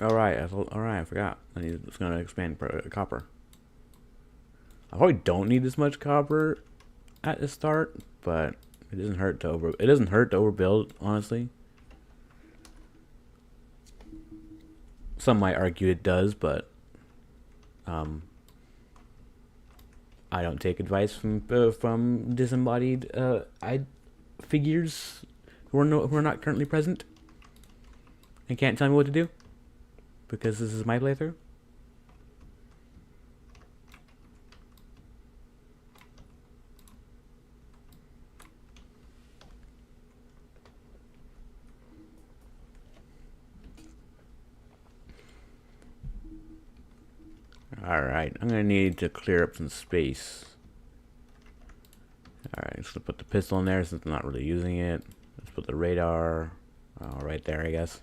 Alright, I forgot. It's gonna expand copper. I probably don't need this much copper at the start, but it doesn't hurt to overbuild, honestly. Some might argue it does, but I don't take advice from disembodied figures who are not currently present and can't tell me what to do, because this is my playthrough. Alright, I'm going to need to clear up some space. Alright, just going to put the pistol in there since I'm not really using it. Let's put the radar right there, I guess.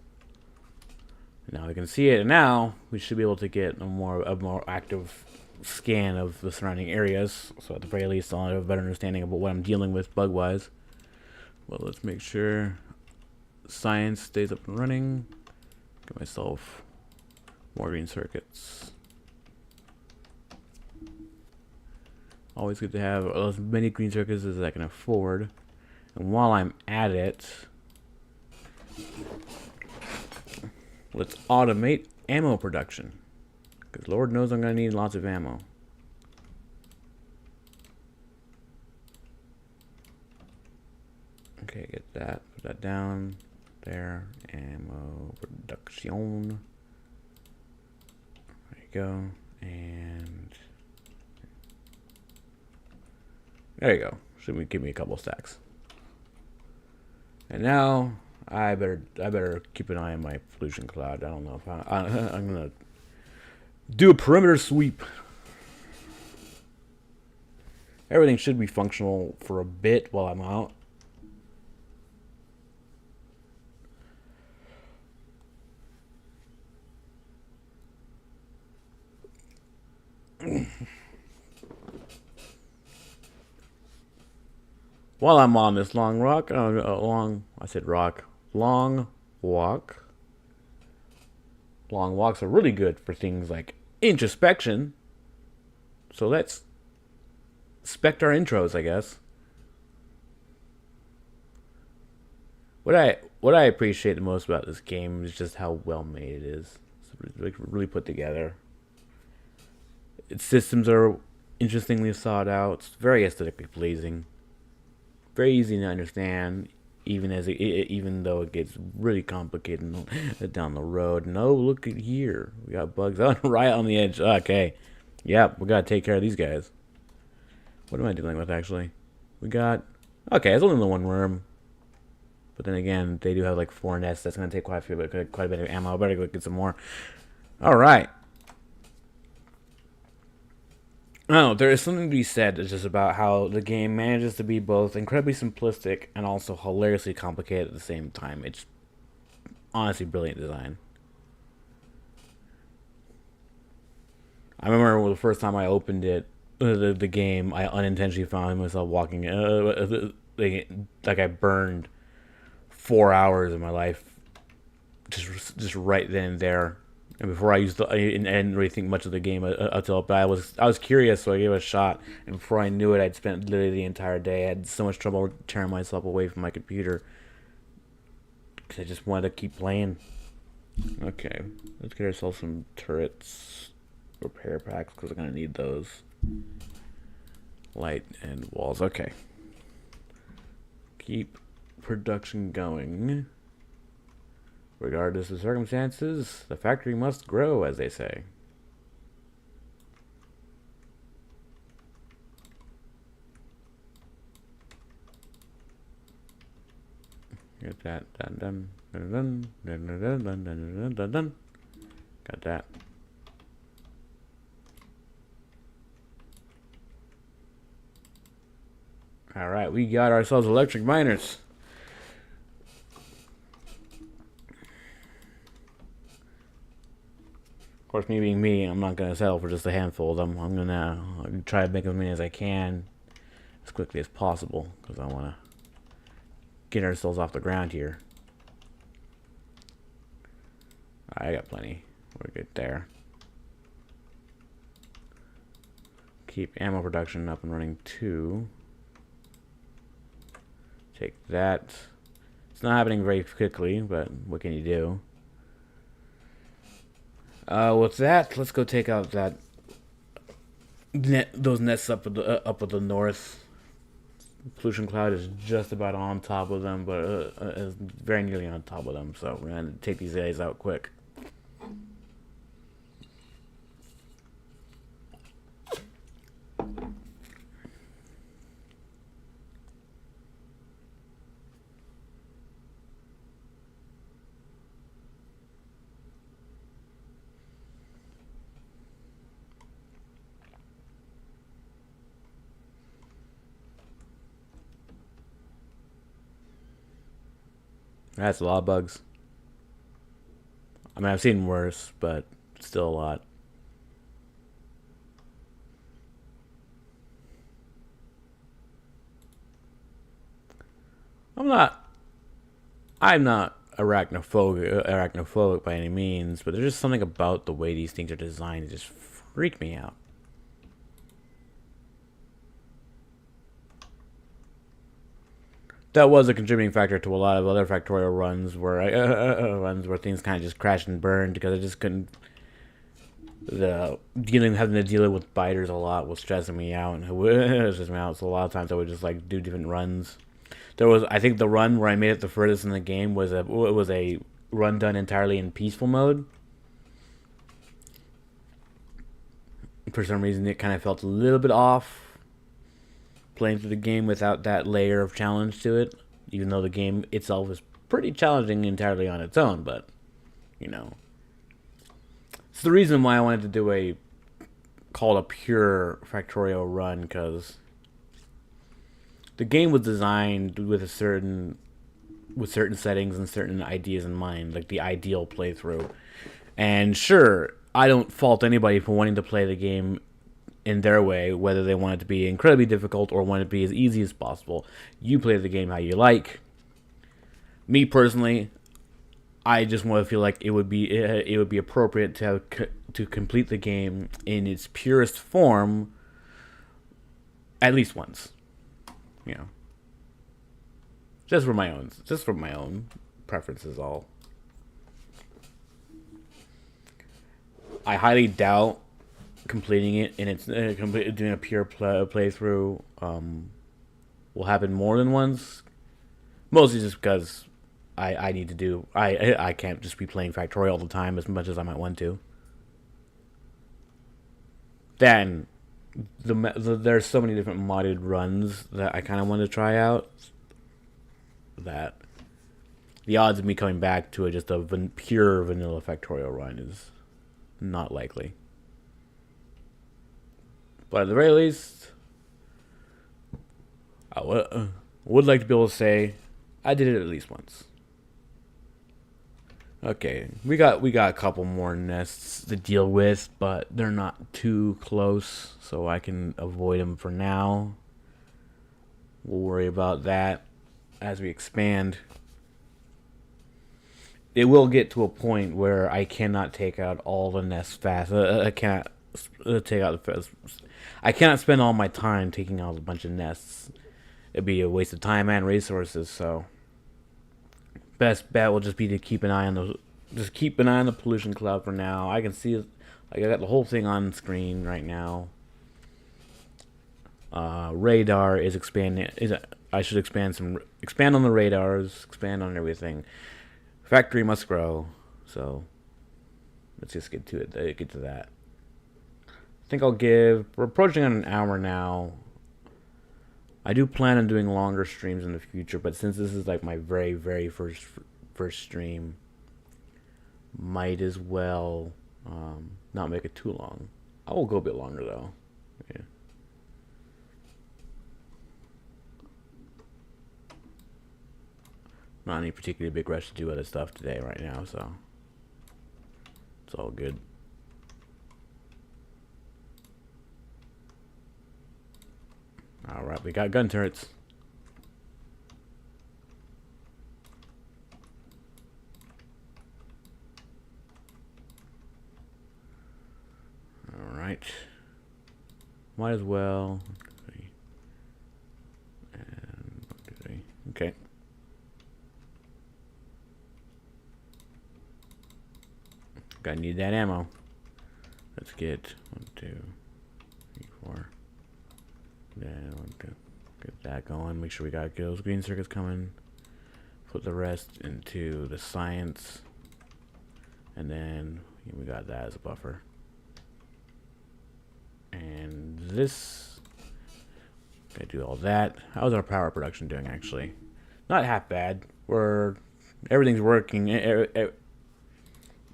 Now we can see it, and now we should be able to get a more active scan of the surrounding areas. So at the very least, I'll have a better understanding about what I'm dealing with bug-wise. Well, let's make sure science stays up and running. Get myself more green circuits. Always good to have as many green circuits as I can afford. And while I'm at it, let's automate ammo production. Because Lord knows I'm going to need lots of ammo. Okay, get that. Put that down. There. Ammo production. There you go. And there you go. Should give me a couple stacks. And now I better keep an eye on my pollution cloud. I don't know if I'm gonna do a perimeter sweep. Everything should be functional for a bit while I'm out. While I'm on this long walk. Long walk. Long walks are really good for things like introspection. So let's spec our intros, I guess. What I appreciate the most about this game is just how well made it is. It's really put together. Its systems are interestingly thought out. It's very aesthetically pleasing. Very easy to understand, even though it gets really complicated down the road. No, look at here. We got bugs right on the edge. Okay. Yep, we gotta take care of these guys. What am I dealing with, actually? We got... Okay, it's only the one worm. But then again, they do have like 4 nests. That's gonna take quite a bit of ammo. I better go get some more. Alright. Oh, there is something to be said just about how the game manages to be both incredibly simplistic and also hilariously complicated at the same time. It's honestly brilliant design. I remember the first time I opened it, the game, I unintentionally found myself walking, like I burned 4 hours of my life just right then and there. And before I didn't really think much of the game until, but I was curious, so I gave it a shot. And before I knew it, I'd spent literally the entire day. I had so much trouble tearing myself away from my computer because I just wanted to keep playing. Okay, let's get ourselves some turrets, repair packs, because I'm gonna need those. Light and walls. Okay, keep production going. Regardless of circumstances, the factory must grow, as they say. Get that done. Got that. Alright, we got ourselves electric miners. Of course, me being me, I'm not gonna settle for just a handful of them. I'm gonna try to make as many as I can as quickly as possible because I want to get ourselves off the ground here. I got plenty. We're good there. Keep ammo production up and running too. Take that. It's not happening very quickly, but what can you do? With that, let's go take out that those nests up at the north. Pollution cloud is just about on top of them, but is very nearly on top of them. So we're gonna take these guys out quick. That's a lot of bugs. I mean, I've seen worse, but still a lot. I'm not arachnophobic by any means, but there's just something about the way these things are designed that just freak me out. That was a contributing factor to a lot of other Factorio runs where things kind of just crashed and burned because I just couldn't. Having to deal with biters a lot was stressing me out, and it was stressing me out. So a lot of times I would just like do different runs. I think the run where I made it the furthest in the game was a run done entirely in peaceful mode. For some reason, it kind of felt a little bit off playing through the game without that layer of challenge to it, even though the game itself is pretty challenging entirely on its own. But you know, it's the reason why I wanted to do a pure Factorio run, because the game was designed with certain settings and certain ideas in mind, like the ideal playthrough. And sure, I don't fault anybody for wanting to play the game in their way, whether they want it to be incredibly difficult or want it to be as easy as possible. You play the game how you like. Me personally, I just want to feel like it would be appropriate to complete the game in its purest form at least once. You know, just for my own preferences. I highly doubt completing it in its doing a pure playthrough will happen more than once. Mostly just because I need to do I can't just be playing Factorio all the time as much as I might want to. Then there's so many different modded runs that I kind of want to try out that the odds of me coming back to just a pure vanilla Factorio run is not likely. But at the very least, I would like to be able to say I did it at least once. Okay, we got a couple more nests to deal with, but they're not too close, so I can avoid them for now. We'll worry about that as we expand. It will get to a point where I cannot take out all the nests fast. I cannot take out the first. I cannot spend all my time taking out a bunch of nests. It'd be a waste of time and resources. So, best bet will just be to keep an eye on the pollution cloud for now. I can see, like, I got the whole thing on screen right now. Radar is expanding. I should expand on the radars, expand on everything. Factory must grow. So, let's just get to it. Get to that. I think we're approaching on an hour now. I do plan on doing longer streams in the future, but since this is like my very, very first stream, might as well not make it too long. I will go a bit longer though. Yeah. Not any particularly big rush to do other stuff today right now, so it's all good. Alright, we got gun turrets. Alright. Might as well. And 1, 2, 3. Okay. Gonna need that ammo. Let's get 1, 2, 3, 4. Then 1, 2. Get that going. Make sure we got those green circuits coming. Put the rest into the science. And then we got that as a buffer. And this. Gonna do all that. How's our power production doing actually? Not half bad. Everything's working.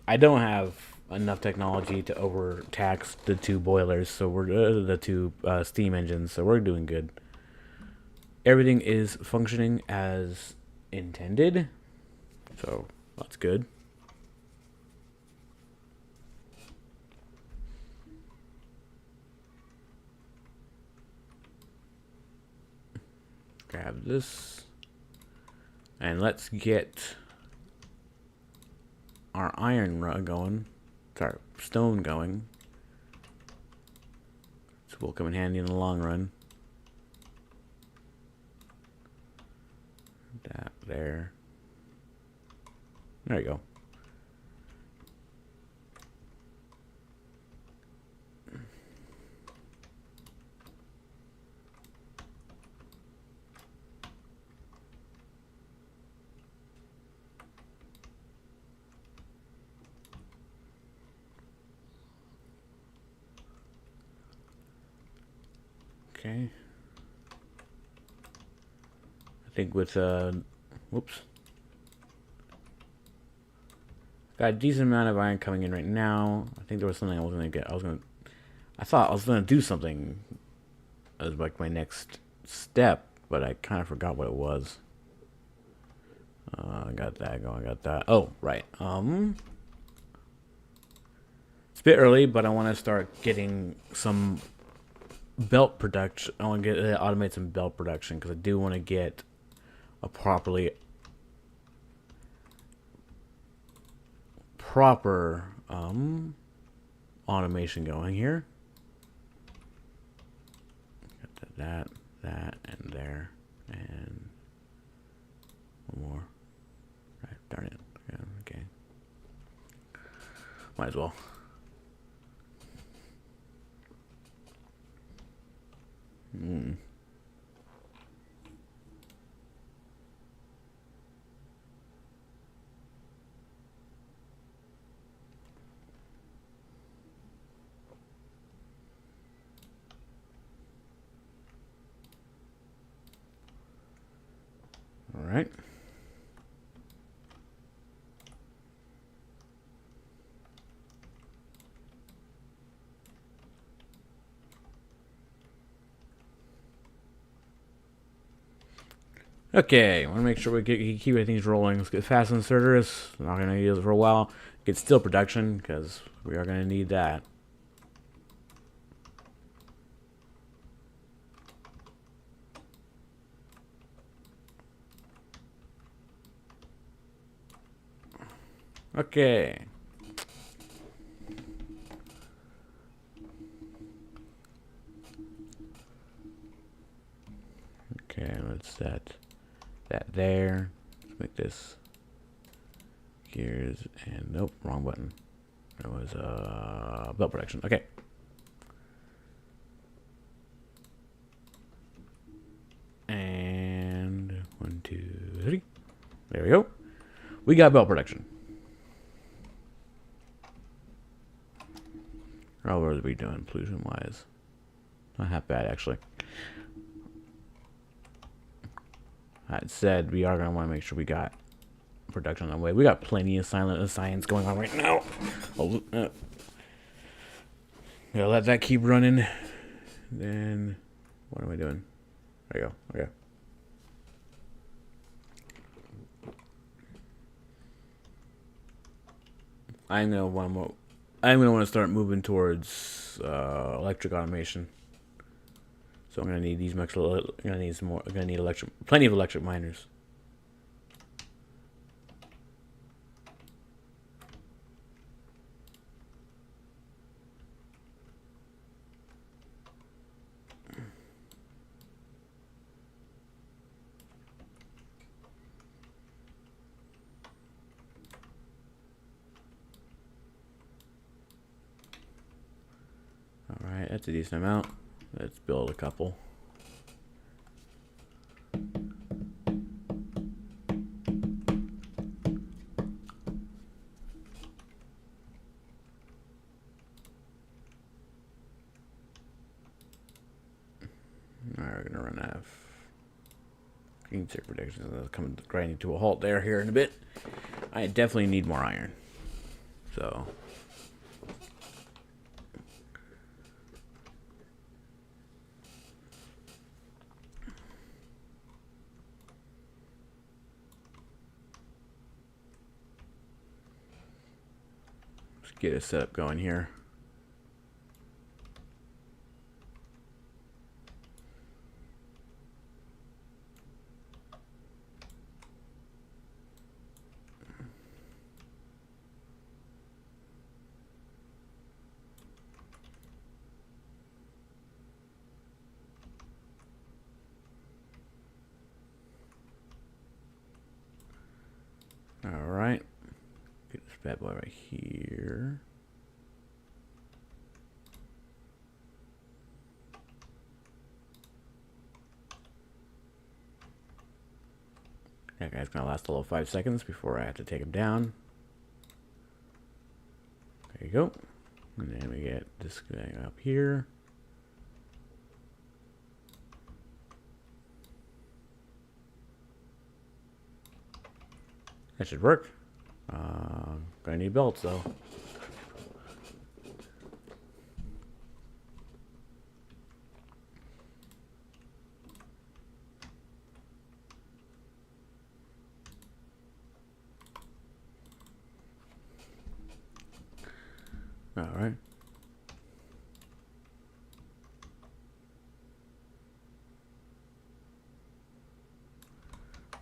I don't have enough technology to overtax the 2 boilers, so we're the 2 steam engines, so we're doing good. Everything is functioning as intended, so that's good. Grab this, and let's get our iron rod going. Sorry, stone going. This will come in handy in the long run. That there. There you go. Okay. I think with whoops. Got a decent amount of iron coming in right now. I think there was something I was gonna get. I thought I was gonna do something as like my next step, but I kind of forgot what it was. I got that going. I got that. Oh, right. It's a bit early, but I want to start getting some belt production. I want to automate some belt production because I do want to get a proper automation going here. Got that, and there, and one more. Right, darn it. Yeah, okay. Might as well. All right. Okay, want to make sure we keep things rolling. Let's get fast inserters. Not going to use it for a while. Get steel production because we are going to need that. Okay. Okay, let's set that there. Let's make this gears and nope, wrong button. It was belt production. Okay. And 1, 2, 3. There we go. We got belt production. How are we doing pollution wise? Not half bad actually. That said, we are gonna want to make sure we got production on the way. We got plenty of science going on right now. Gotta let that keep running. Then what am I doing? There you go. Okay. I'm gonna want to start moving towards electric automation. So I'm gonna need these much. I'm gonna need some more. I'm gonna need plenty of electric miners. All right, that's a decent amount. Let's build a couple. Alright, we're gonna run out of green tick predictions. I'll come grinding to a halt there here in a bit. I definitely need more iron. So let's get a setup going here. Alright. Get this bad boy right here. That guy's gonna last a little 5 seconds before I have to take him down. There you go. And then we get this guy up here. That should work. Gonna need belts though. All right.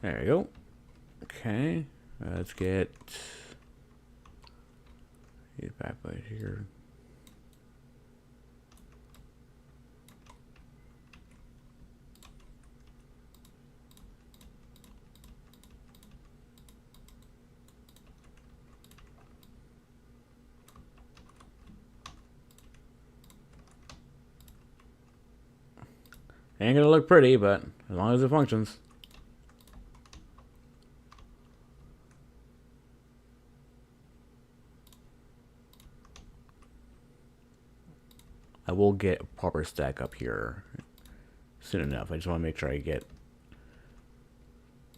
There you go. Okay. Let's get these bad boys here. Ain't gonna look pretty, but as long as it functions. I will get a proper stack up here soon enough. I just want to make sure I get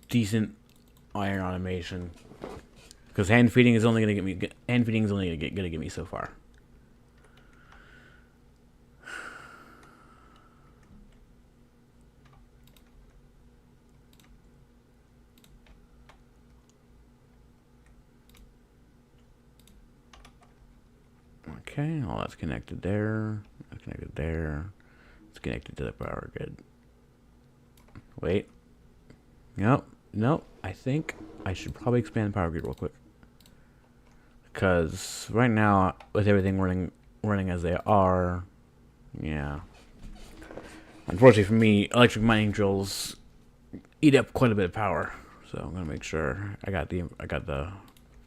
decent iron automation, because hand feeding is only gonna get me so far. Okay, all that's connected there. That's connected there. It's connected to the power grid. Wait. Nope. Nope. I think I should probably expand the power grid real quick. Because right now, with everything running as they are, yeah. Unfortunately for me, electric mining drills eat up quite a bit of power. So I'm gonna make sure I got the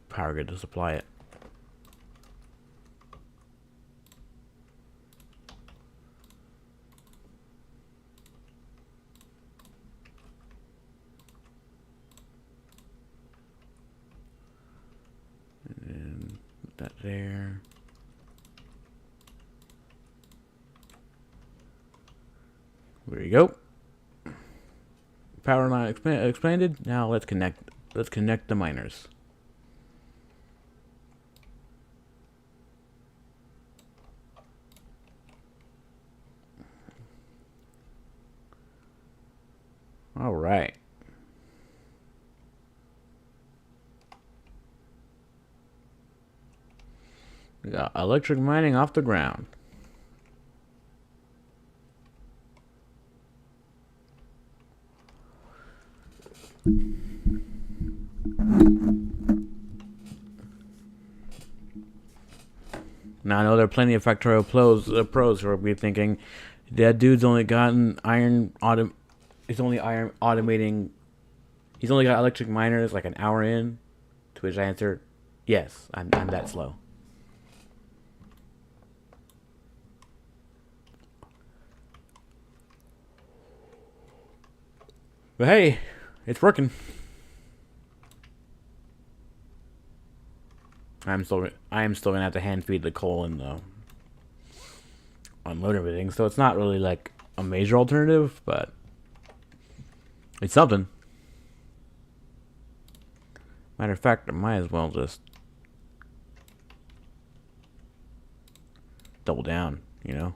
power grid to supply it. And that there. There you go. Power line expanded. Now let's connect the miners. All right. We got electric mining off the ground. Now I know there are plenty of Factorio pros who will be thinking, that dude's only gotten he's only iron automating, he's only got electric miners like an hour in. To which I answer, yes, I'm that slow. But hey, it's working. I am still gonna have to hand feed the coal and unload everything, so it's not really like a major alternative, but it's something. Matter of fact, I might as well just double down, you know?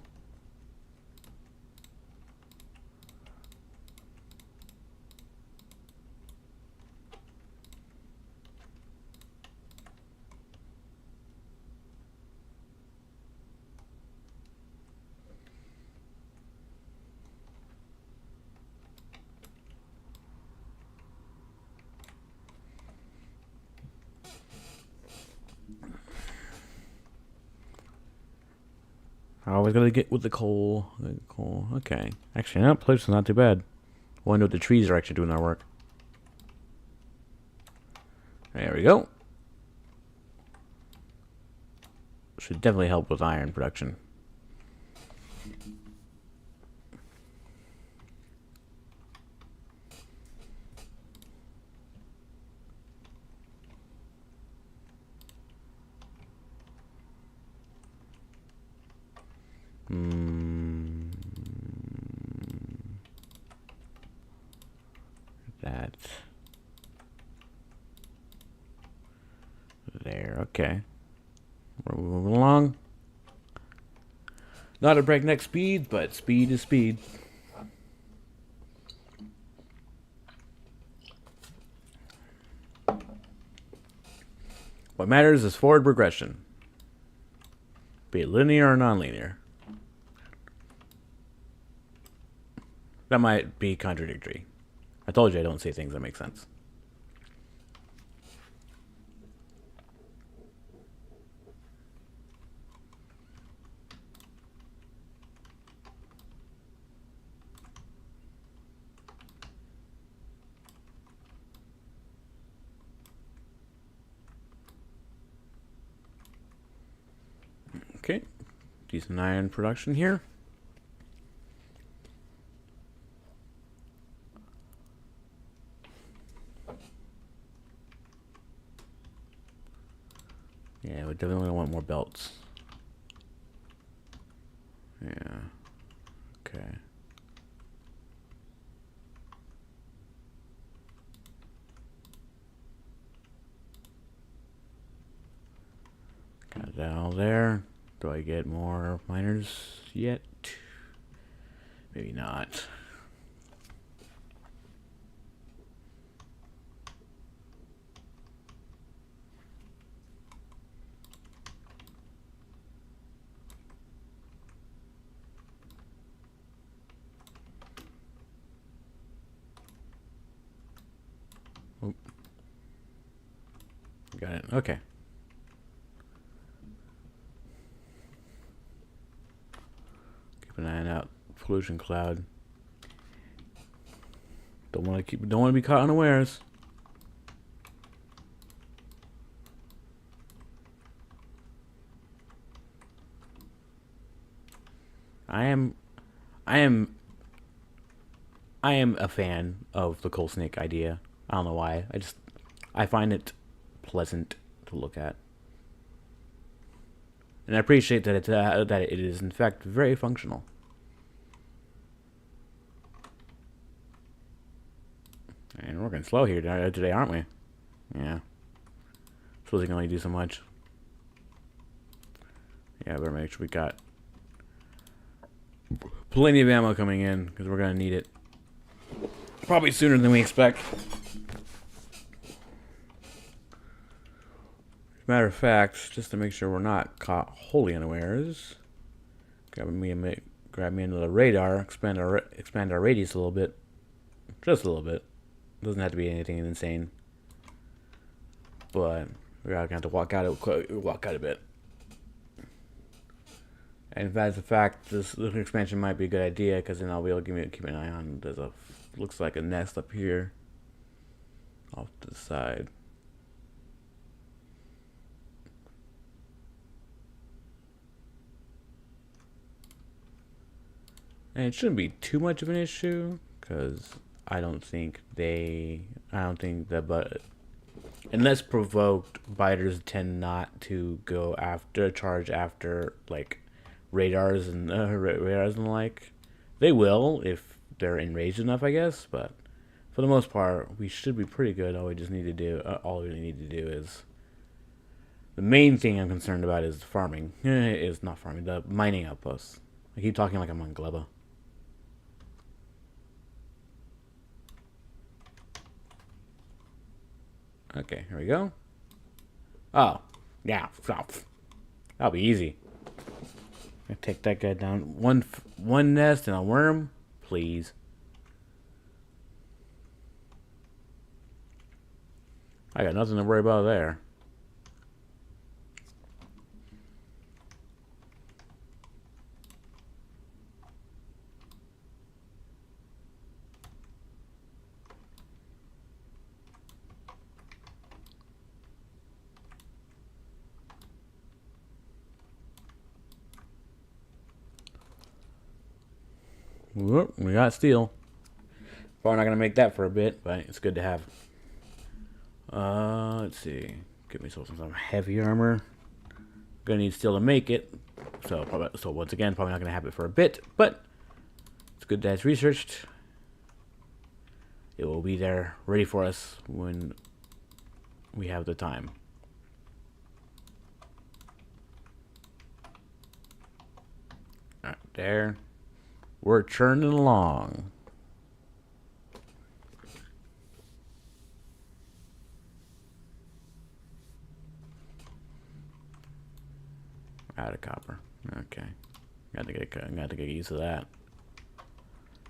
I always gotta get with the coal. Okay. Actually, no, place is not too bad. I wonder if the trees are actually doing their work. There we go. Should definitely help with iron production. That. There, okay. We're moving along. Not at breakneck speed, but speed is speed. What matters is forward progression, be it linear or non-linear. That might be contradictory. I told you I don't say things that make sense. Okay, decent iron production here. Yeah, we definitely want more belts. Yeah. Okay. Got that all there. Do I get more miners yet? Maybe not. Oop. Got it. Okay. Keep an eye out. Pollution cloud. Don't want to be caught unawares. I am a fan of the coal snake idea. I don't know why. I find it pleasant to look at, and I appreciate that it is in fact very functional. And we're working slow here today, aren't we? Yeah. Suppose we can only do so much. Yeah, better make sure we got plenty of ammo coming in, because we're gonna need it. Probably sooner than we expect. Matter of fact, just to make sure we're not caught wholly unawares, grab me into the radar, expand our radius a little bit, just a little bit. Doesn't have to be anything insane, but we're gonna have to walk out a bit. And if that's a fact, this expansion might be a good idea, because then I'll be able to keep an eye on. There's a looks like a nest up here, off to the side. And it shouldn't be too much of an issue, because I don't think that, but unless provoked, biters tend not to charge after like radars and the like. They will if they're enraged enough, I guess. But for the most part, we should be pretty good. All we need to do is the main thing I'm concerned about is farming. Is not farming, the mining outposts. I keep talking like I'm on Gleba. Okay, here we go. Oh, yeah, that'll be easy. I take that guy down. One nest and a worm, please. I got nothing to worry about there. Whoop, we got steel. Probably not gonna make that for a bit, but it's good to have. Let's see. Get myself some heavy armor. Gonna need steel to make it. So once again, probably not gonna have it for a bit, but it's good that it's researched. It will be there, ready for us when we have the time. Alright, there. We're churning along. Out of copper. Okay. Got to get used to that.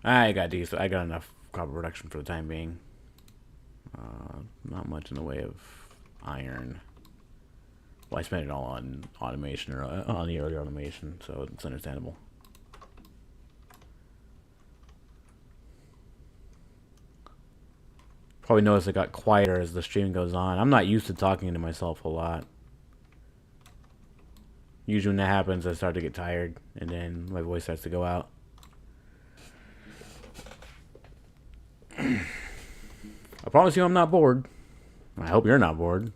I got enough copper production for the time being. Not much in the way of iron. Well, I spent it all on automation, or on the early automation, so it's understandable. Probably notice it got quieter as the stream goes on. I'm not used to talking to myself a lot. Usually when that happens, I start to get tired, and then my voice starts to go out. I promise you I'm not bored. I hope you're not bored.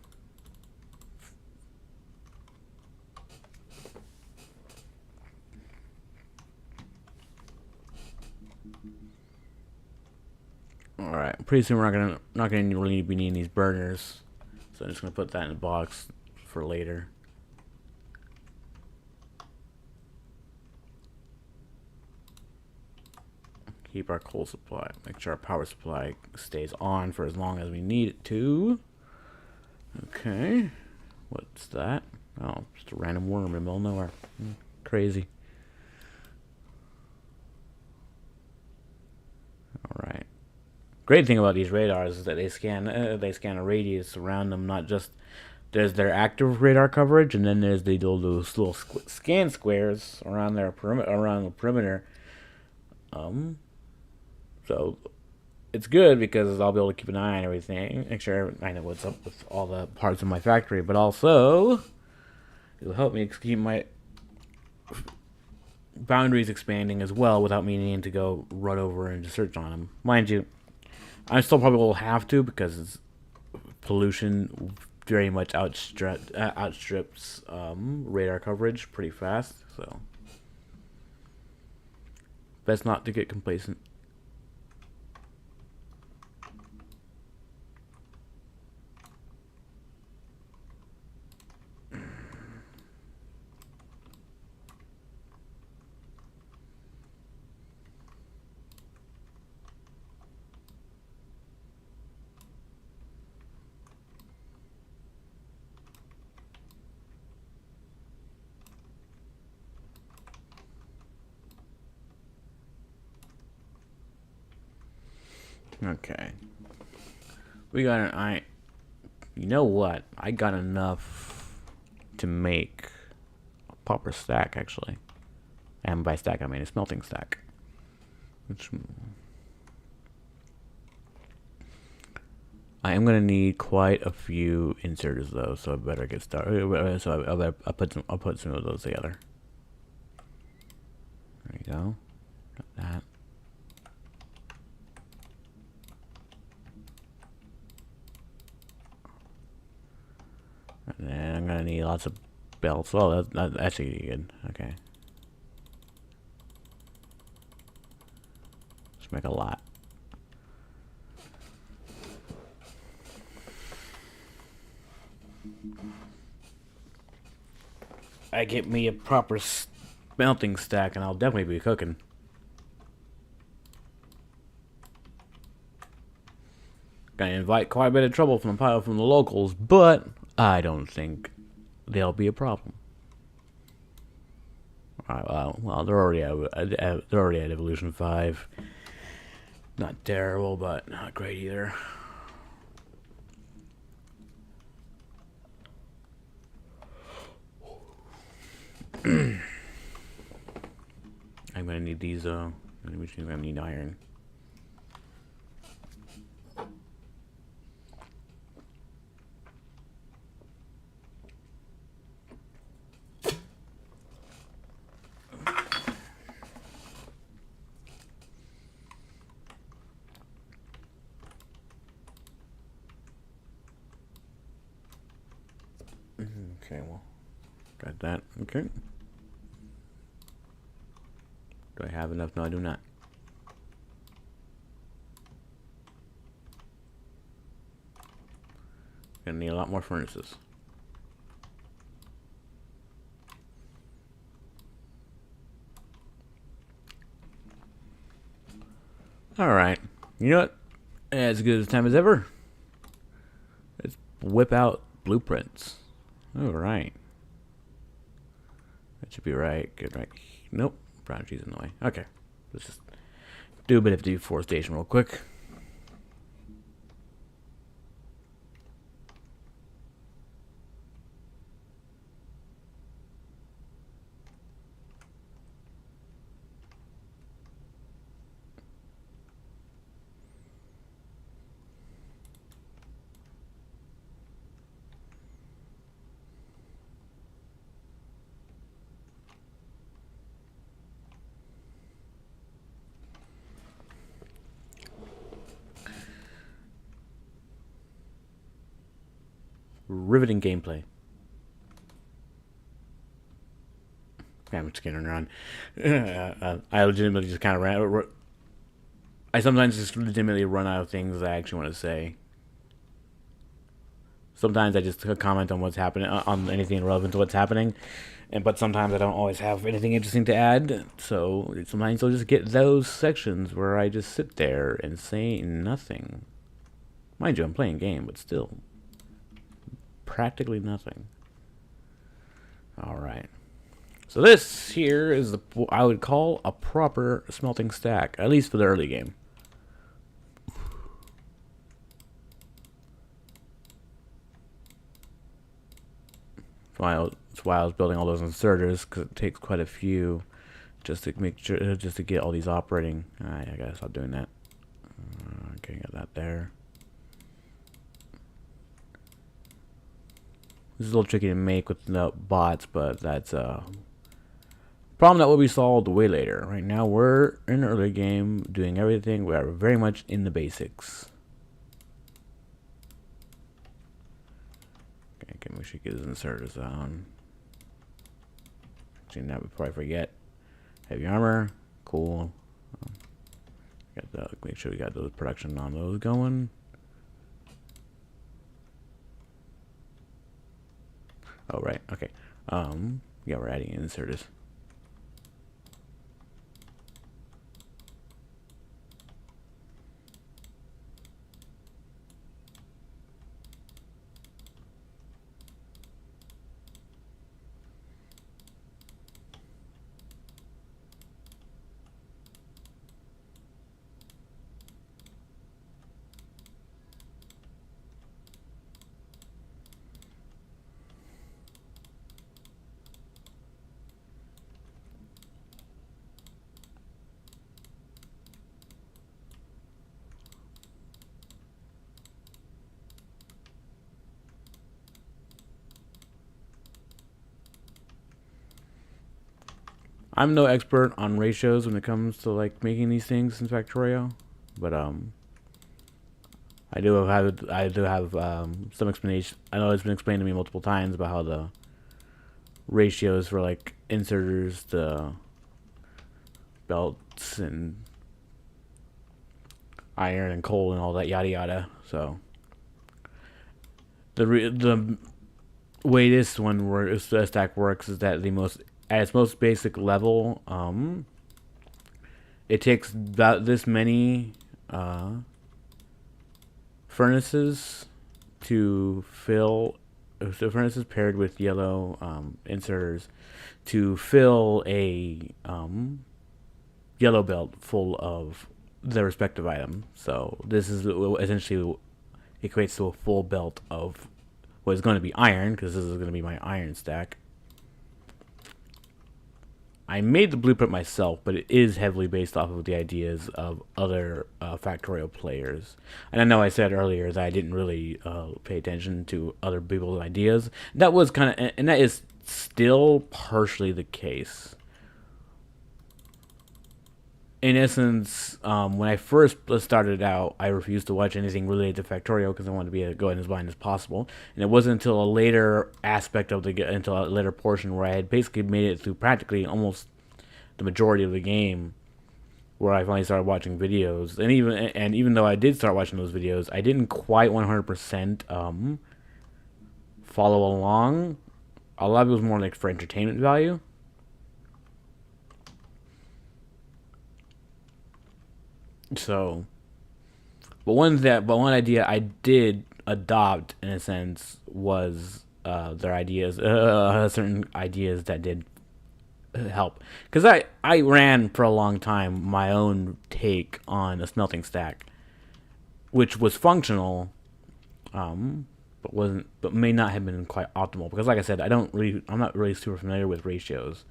Alright, pretty soon we're not gonna really be needing these burners. So I'm just gonna put that in a box for later. Keep our coal supply. Make sure our power supply stays on for as long as we need it to. Okay. What's that? Oh, just a random worm in the middle of nowhere. Crazy. Alright. Great thing about these radars is that they scan a radius around them, not just there's their active radar coverage, and then there's those little scan squares around their around the perimeter. So it's good because I'll be able to keep an eye on everything, make sure I know what's up with all the parts of my factory, but also it'll help me keep my boundaries expanding as well without me needing to go run over and just search on them. Mind you, I still probably will have to because pollution very much outstrips radar coverage pretty fast, so best not to get complacent. Okay. We got an you know what? I got enough to make a proper stack actually. And by stack, I mean a smelting stack. Which I am gonna need quite a few inserters though, so I better get started. So I'll put some of those together. There you go. Got that. And then I'm gonna need lots of belts. Well, that's actually good. Okay. Let's make a lot. I get me a proper smelting stack, and I'll definitely be cooking. Gonna invite quite a bit of trouble from the locals, but I don't think they'll be a problem. Alright, well, they're already at Evolution 5. Not terrible, but not great either. I'm gonna need these I'm gonna need iron. Okay, well, got that. Okay. Do I have enough? No, I do not. Gonna need a lot more furnaces. Alright. You know what? As good a time as ever. Let's whip out blueprints. Alright. That should be right. Good, right. Nope. Brown cheese in the way. Okay. Let's just do a bit of deforestation real quick. Riveting gameplay. I'm just kidding around. I legitimately just kind of ran. I sometimes just legitimately run out of things I actually want to say. Sometimes I just comment on what's happening, on anything relevant to what's happening, but sometimes I don't always have anything interesting to add. So sometimes you'll just get those sections where I just sit there and say nothing. Mind you, I'm playing a game, but still, practically nothing. All right. So this here is what I would call a proper smelting stack, at least for the early game. That's why I was building all those inserters, because it takes quite a few just to make sure, just to get all these operating. Alright, I gotta stop doing that. Okay, got that there. This is a little tricky to make with the bots, but that's a problem that will be solved way later. Right now, we're in the early game, doing everything. We are very much in the basics. Okay, we should get his inserters on. Actually, now before I forget, heavy armor, cool. Got the, make sure we got those production on those going. Oh right, okay. Yeah, we're adding inserters. I'm no expert on ratios when it comes to like making these things in Factorio, but I do have some explanation. I know it's been explained to me multiple times about how the ratios for like inserters, the belts, and iron and coal and all that yada yada. So the way this one works, the stack works, is that at its most basic level, it takes about this many furnaces to fill. So furnaces paired with yellow inserters to fill a yellow belt full of the respective item. So this is essentially equates to a full belt of what is going to be iron, because this is going to be my iron stack. I made the blueprint myself, but it is heavily based off of the ideas of other Factorio players. And I know I said earlier that I didn't really pay attention to other people's ideas. That was kind of, and that is still partially the case. In essence, when I first started out, I refused to watch anything related to Factorio because I wanted to be go in as blind as possible. And it wasn't until a later aspect of until a later portion where I had basically made it through practically almost the majority of the game, where I finally started watching videos. And even though I did start watching those videos, I didn't quite 100% follow along. A lot of it was more like for entertainment value. So, but one idea I did adopt in a sense was their ideas, certain ideas that did help. Because I ran for a long time my own take on a smelting stack, which was functional, but may not have been quite optimal. Because like I said, I'm not really super familiar with ratios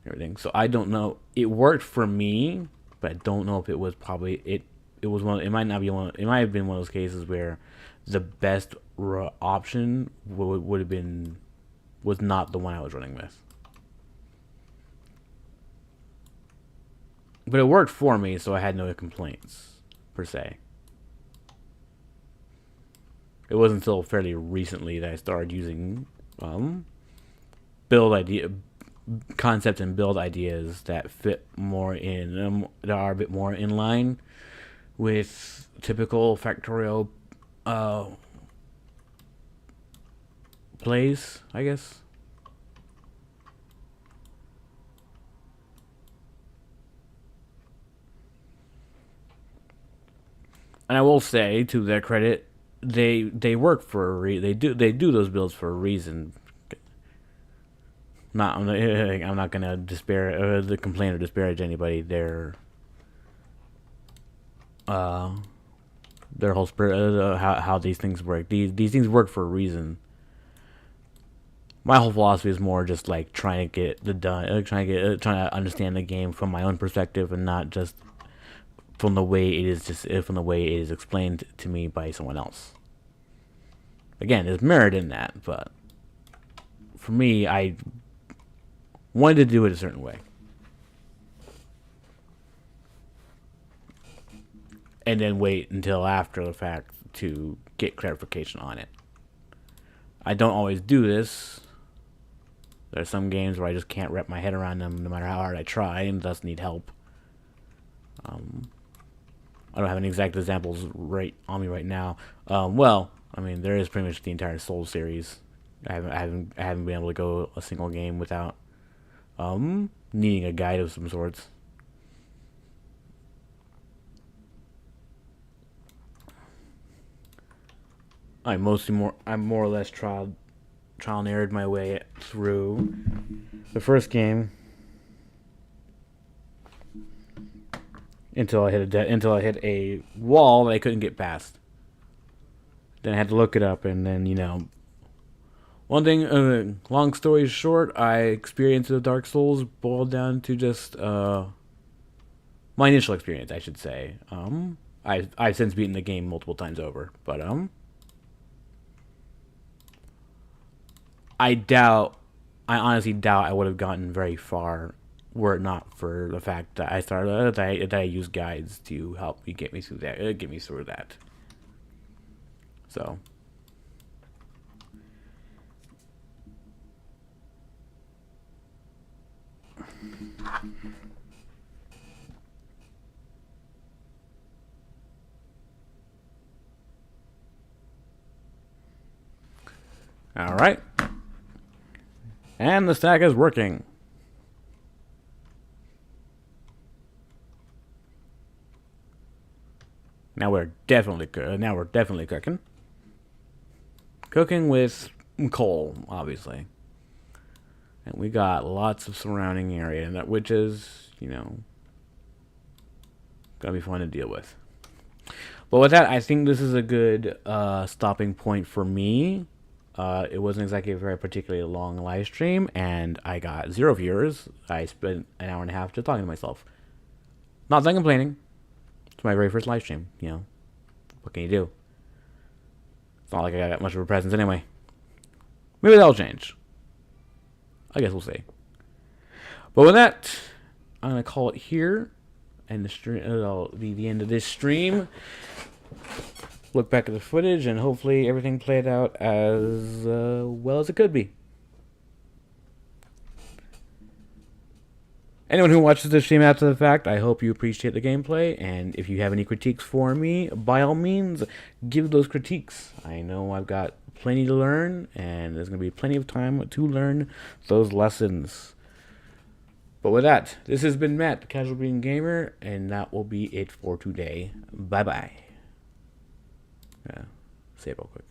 and everything, so I don't know. It worked for me, but I don't know if it was probably it. It was one. It might not be one. It might have been one of those cases where the best option would have been was not the one I was running with. But it worked for me, so I had no complaints per se. It wasn't until fairly recently that I started using concept and build ideas that fit more in that are a bit more in line with typical Factorio plays, I guess. And I will say, to their credit, they work for they do those builds for a reason. I'm not gonna complain or disparage anybody. Their whole spirit, how these things work. These things work for a reason. My whole philosophy is more just like trying to trying to understand the game from my own perspective, and not just from the way it is explained to me by someone else. Again, there's merit in that, but for me, I wanted to do it a certain way. And then wait until after the fact to get clarification on it. I don't always do this. There are some games where I just can't wrap my head around them no matter how hard I try, and thus need help. I don't have any exact examples right on me right now. Well, I mean, there is pretty much the entire Soul series. I haven't been able to go a single game without needing a guide of some sorts. I'm more or less trial and errored my way through the first game until I hit a wall that I couldn't get past. Then I had to look it up, and then one thing. Long story short, I experience of Dark Souls boiled down to just my initial experience, I should say. I've since beaten the game multiple times over, but I honestly doubt I would have gotten very far were it not for the fact that I started that I use guides to help me get me through that. So. All right. And the stack is working. Now we're definitely cooking. Cooking with coal, obviously. And we got lots of surrounding area, and which is, you know, gonna be fun to deal with. But with that, I think this is a good stopping point for me. It wasn't exactly a very particularly long live stream, and I got 0 viewers. I spent an hour and a half just talking to myself. Not that I'm complaining. It's my very first live stream, you know. What can you do? It's not like I got much of a presence anyway. Maybe that'll change. I guess we'll see. But with that, I'm going to call it here. And the stream, it'll be the end of this stream. Look back at the footage, and hopefully everything played out as well as it could be. Anyone who watches this stream after the fact, I hope you appreciate the gameplay, and if you have any critiques for me, by all means, give those critiques. I know I've got plenty to learn, and there's going to be plenty of time to learn those lessons. But with that, this has been Matt, the Casual Being Gamer, and that will be it for today. Bye-bye. Say it real quick.